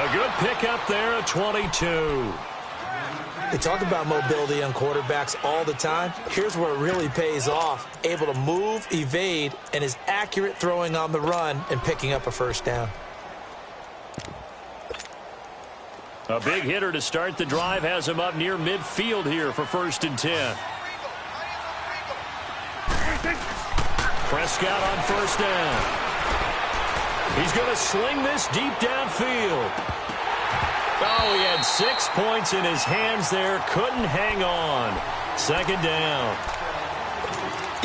A good pickup there at 22. They talk about mobility on quarterbacks all the time. Here's where it really pays off. Able to move, evade, and is accurate throwing on the run and picking up a 1st down. A big hitter to start the drive has him up near midfield here for 1st and 10. Prescott on 1st down. He's going to sling this deep downfield. Oh, he had 6 points in his hands there. Couldn't hang on. 2nd down.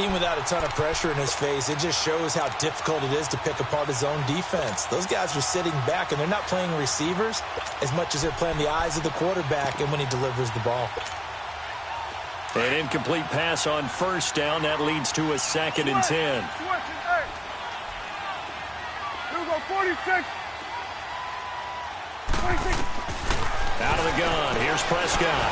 Even without a ton of pressure in his face, it just shows how difficult it is to pick apart his own defense. Those guys are sitting back, and they're not playing receivers as much as they're playing the eyes of the quarterback and when he delivers the ball. An incomplete pass on 1st down. That leads to a 2nd and 10. Here we go, 46. 46. Out of the gun. Here's Prescott.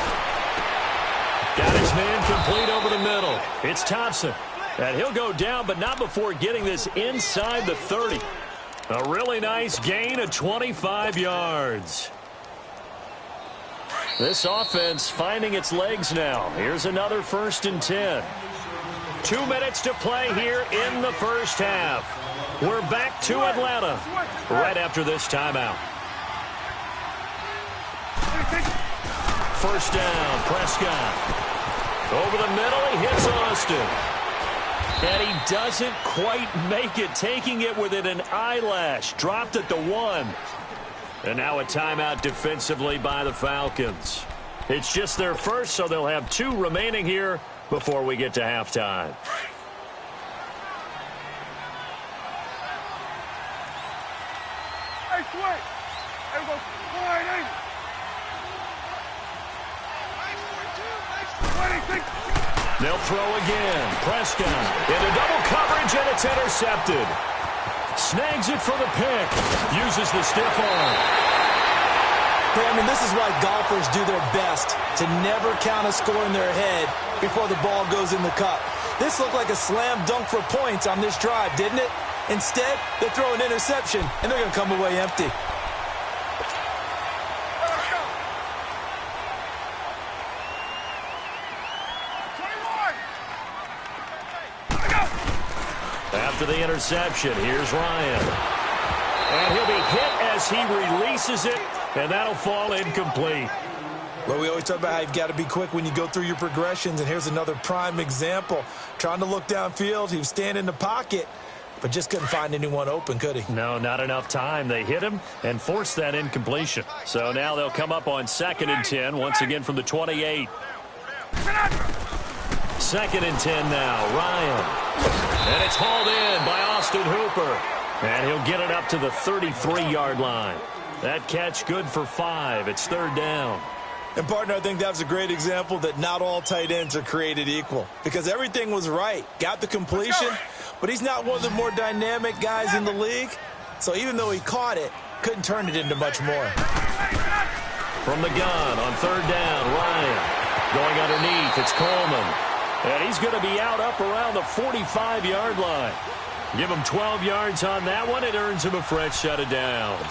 Got his man complete over the middle. It's Thompson. And he'll go down, but not before getting this inside the 30. A really nice gain of 25 yards. This offense finding its legs now. Here's another 1st and 10. 2 minutes to play here in the 1st half. We're back to Atlanta right after this timeout. 1st down, Prescott. Over the middle, he hits Austin. And he doesn't quite make it, taking it within an eyelash. Dropped at the 1. And now a timeout defensively by the Falcons. It's just their first, so they'll have 2 remaining here before we get to halftime. way. There we go. Wide angle. 26. They'll throw again. Prescott into double coverage, and it's intercepted. Snags it for the pick. Uses the stiff arm. Hey, I mean, this is why golfers do their best to never count a score in their head before the ball goes in the cup. This looked like a slam dunk for points on this drive, didn't it? Instead, they throw an interception, and they're going to come away empty. After the interception, here's Ryan. And he'll be hit as he releases it, and that'll fall incomplete. Well, we always talk about how you've got to be quick when you go through your progressions, and here's another prime example. Trying to look downfield, he was standing in the pocket, but just couldn't find anyone open, could he? No, not enough time. They hit him and forced that incompletion. So now they'll come up on 2nd and 10, once again from the 28. 2nd and 10 now, Ryan. And it's hauled in by Austin Hooper. And he'll get it up to the 33-yard line. That catch good for 5. It's 3rd down. And, partner, I think that was a great example that not all tight ends are created equal. Because everything was right. Got the completion, but he's not one of the more dynamic guys in the league. So even though he caught it, couldn't turn it into much more. From the gun on 3rd down, Ryan. Going underneath, it's Coleman. And he's going to be out up around the 45-yard line. Give him 12 yards on that one. It earns him a fresh set of downs.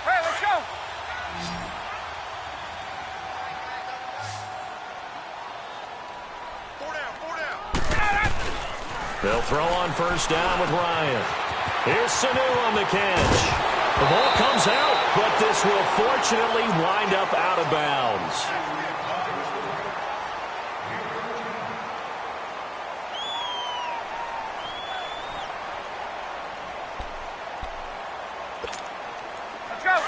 Hey, let's go. They'll throw on 1st down with Ryan. Here's Sanu on the catch. The ball comes out, but this will fortunately wind up out of bounds. Let's go.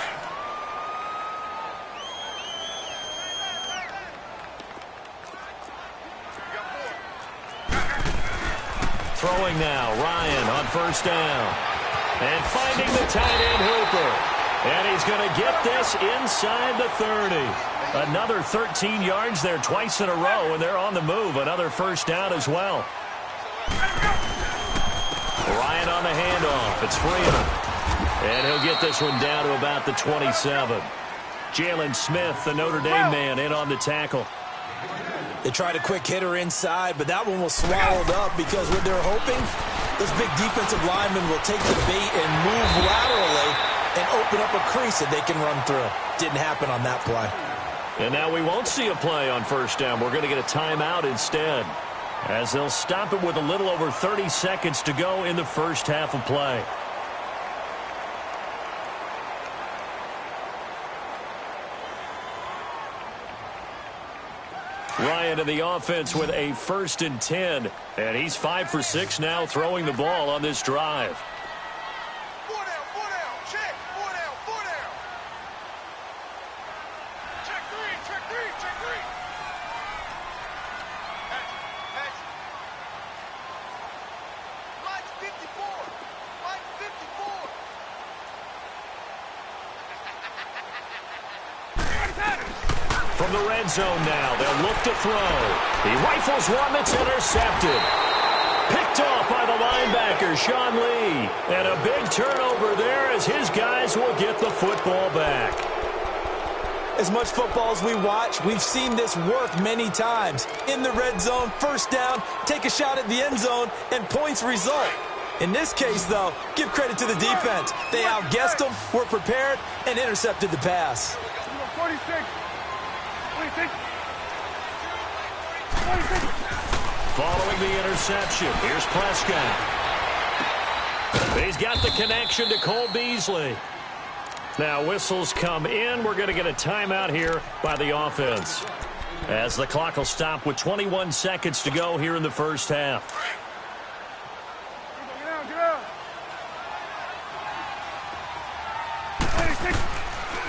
Throwing now, Ryan on 1st down. And finding the tight end, Hooper. And he's going to get this inside the 30. Another 13 yards there twice in a row, and they're on the move. Another 1st down as well. Ryan on the handoff. It's Freeman. And he'll get this one down to about the 27. Jalen Smith, the Notre Dame man, in on the tackle. They tried a quick hitter inside, but that one was swallowed up because what they're hoping, this big defensive lineman will take the bait and move laterally and open up a crease that they can run through. Didn't happen on that play. And now we won't see a play on 1st down. We're going to get a timeout instead, as they'll stop it with a little over 30 seconds to go in the 1st half of play. Ryan to the offense with a 1st and 10. And he's 5 for 6 now throwing the ball on this drive. 4 down, check, 4 down. Check 3. Next. Line 54. From the red zone now, they'll look to throw. He rifles one that's intercepted. Picked off by the linebacker, Sean Lee. And a big turnover there as his guys will get the football back. As much football as we watch, we've seen this work many times. In the red zone, 1st down, take a shot at the end zone, and points result. In this case, though, give credit to the defense. They outguessed them, were prepared, and intercepted the pass. 46. Following the interception, here's Prescott. He's got the connection to Cole Beasley. Now whistles come in. We're going to get a timeout here by the offense, as the clock will stop with 21 seconds to go here in the 1st half. Get out.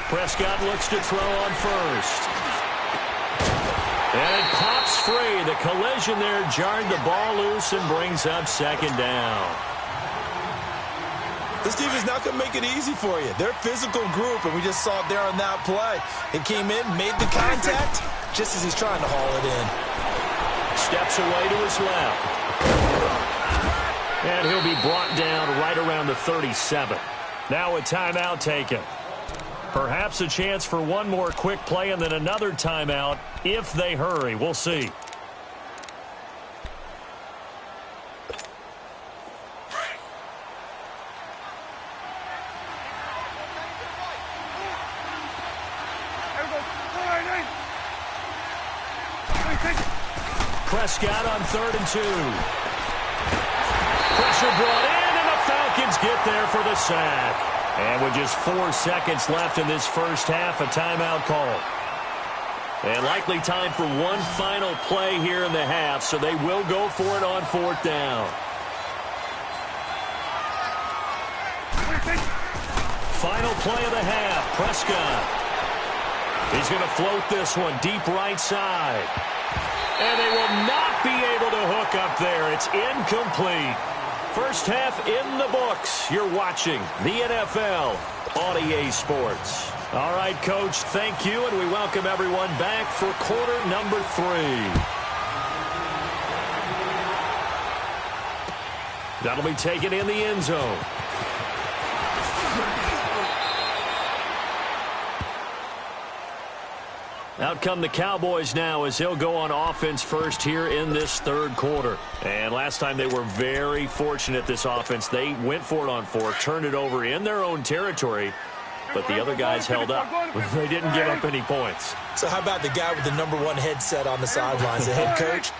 Prescott looks to throw on 1st. And it pops free. The collision there jarred the ball loose and brings up 2nd down. This team is not going to make it easy for you. They're a physical group, and we just saw it there on that play. He came in, made the contact, just as he's trying to haul it in. Steps away to his left. And he'll be brought down right around the 37. Now a timeout taken. Perhaps a chance for one more quick play and then another timeout if they hurry. We'll see. Prescott on 3rd and 2. Pressure brought in, and the Falcons get there for the sack. And with just 4 seconds left in this first half, a timeout call. And likely time for one final play here in the half, so they will go for it on 4th down. Final play of the half, Prescott. He's going to float this one deep right side. And they will not be able to hook up there. It's incomplete. First half in the books. You're watching the NFL on EA Sports. All right, Coach, thank you, and we welcome everyone back for quarter number 3. That'll be taken in the end zone. Out come the Cowboys now as they'll go on offense first here in this third quarter. And last time they were very fortunate, this offense. They went for it on 4, turned it over in their own territory, but the other guys held up. They didn't give up any points. So how about the guy with the #1 headset on the sidelines, the head coach?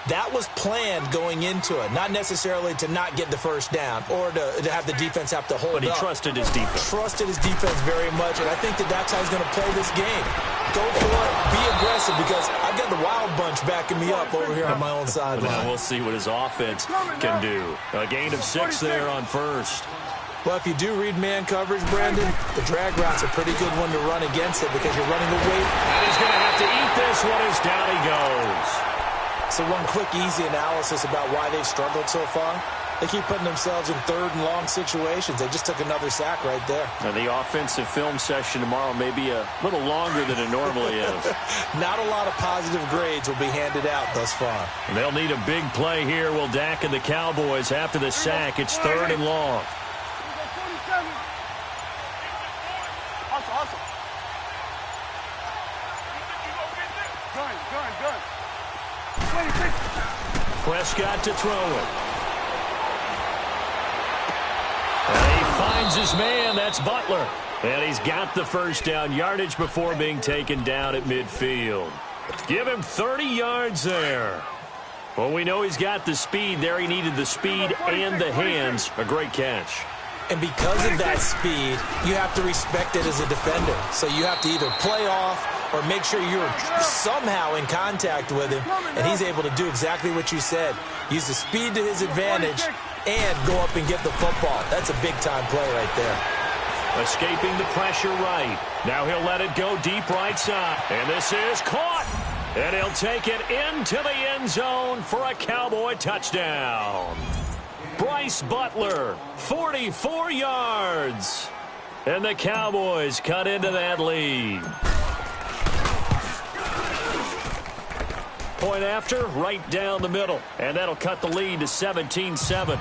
That was planned going into it, not necessarily to not get the first down or to have the defense have to hold up. But he trusted his defense. Trusted his defense very much, and I think that's how he's going to play this game. Go for it, be aggressive, because I've got the wild bunch backing me up over here on my own sideline. Now we'll see what his offense can do. A gain of 6 there on first. Well, if you do read man coverage, Brandon, the drag route's a pretty good one to run against it because you're running away. And he's going to have to eat this one as down he goes. So one quick, easy analysis about why they've struggled so far. They keep putting themselves in 3rd and long situations. They just took another sack right there. Now the offensive film session tomorrow may be a little longer than it normally is. Not a lot of positive grades will be handed out thus far. And they'll need a big play here. Will Dak and the Cowboys after the sack. It's 3rd and long. Awesome. Good. Prescott to throw it. And he finds his man. That's Butler. And he's got the first down yardage before being taken down at midfield. Give him 30 yards there. Well, we know he's got the speed there. He needed the speed and the hands. A great catch. And because of that speed, you have to respect it as a defender. So you have to either play off or make sure you're somehow in contact with him, and he's able to do exactly what you said. Use the speed to his advantage and go up and get the football. That's a big-time play right there. Escaping the pressure right. Now he'll let it go deep right side. And this is caught. And he'll take it into the end zone for a Cowboy touchdown. Bryce Butler, 44 yards. And the Cowboys cut into that lead. Point after, right down the middle. And that'll cut the lead to 17-7.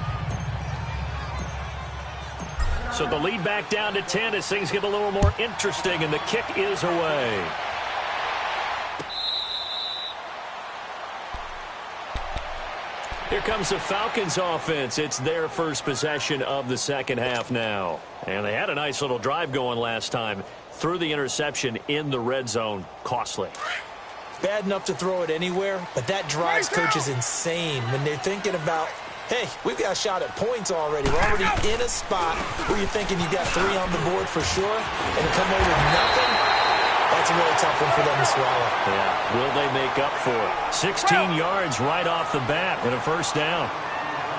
So the lead back down to 10 as things get a little more interesting, and the kick is away. Here comes the Falcons offense. It's their first possession of the second half now. And they had a nice little drive going last time. Threw the interception in the red zone. Costly. Bad enough to throw it anywhere, but that drives coaches insane when they're thinking about, hey, we've got a shot at points already. We're already in a spot where you're thinking you got 3 on the board for sure, and to come away with nothing, that's a really tough one for them to swallow. Yeah, will they make up for it? 16 yards right off the bat and a first down.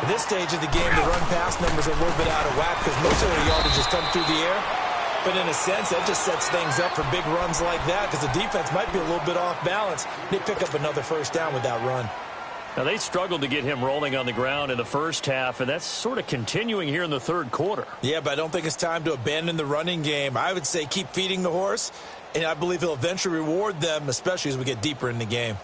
At this stage of the game, the run-pass numbers are a little bit out of whack because most of the yardage has come through the air. But in a sense, that just sets things up for big runs like that because the defense might be a little bit off balance. They pick up another first down with that run. Now, they struggled to get him rolling on the ground in the first half, and that's sort of continuing here in the third quarter. Yeah, but I don't think it's time to abandon the running game. I would say keep feeding the horse, and I believe he'll eventually reward them, especially as we get deeper in the game.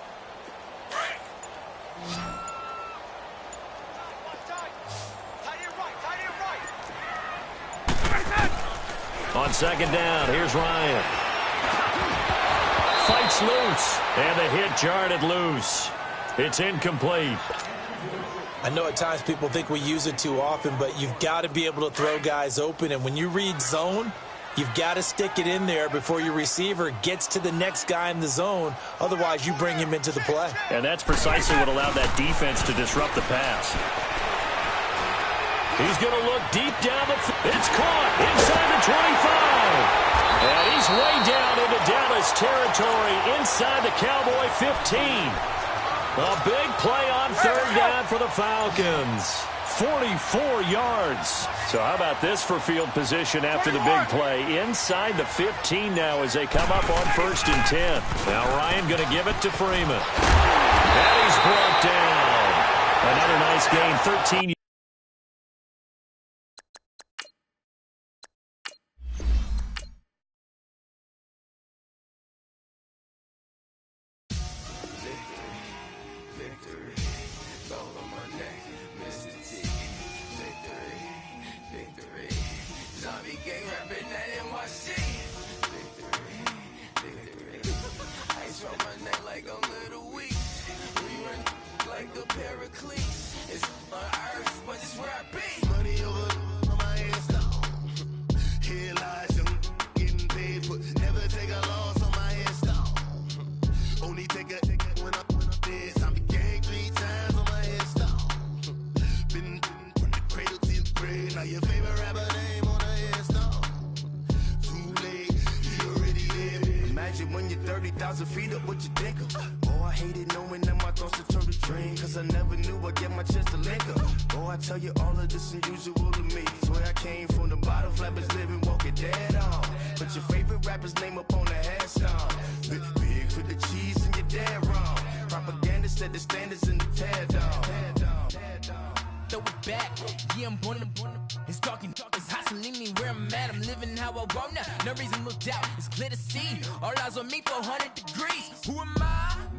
On second down, here's Ryan. Fights loose, and the hit jarred it loose. It's incomplete. I know at times people think we use it too often, but you've got to be able to throw guys open. And when you read zone, you've got to stick it in there before your receiver gets to the next guy in the zone. Otherwise, you bring him into the play. And that's precisely what allowed that defense to disrupt the pass. He's going to look deep down the field. It's caught inside the 25. And he's way down into Dallas territory inside the Cowboy 15. A big play on third down for the Falcons. 44 yards. So how about this for field position after the big play? Inside the 15 now as they come up on 1st and 10. Now Ryan going to give it to Freeman. And he's brought down. Another nice gain, 13. When you're 30,000 feet up, what you think of? Oh, I hated knowing that my thoughts to turn to dream, cause I never knew I'd get my chance to link up. Oh, I tell you all of this unusual to me. Swear I came from the bottom, flappers living, walking dead on. Put your favorite rapper's name up on the headstone. Big for the cheese and you're dead wrong. Propaganda set the standards in the tear down. Throw it back, yeah, I'm born to it's talking, it's hot, so leave me where I'm at. I'm living how I want now, no reason to look out, it's clear to see. All eyes on me, 400 degrees. Who am I?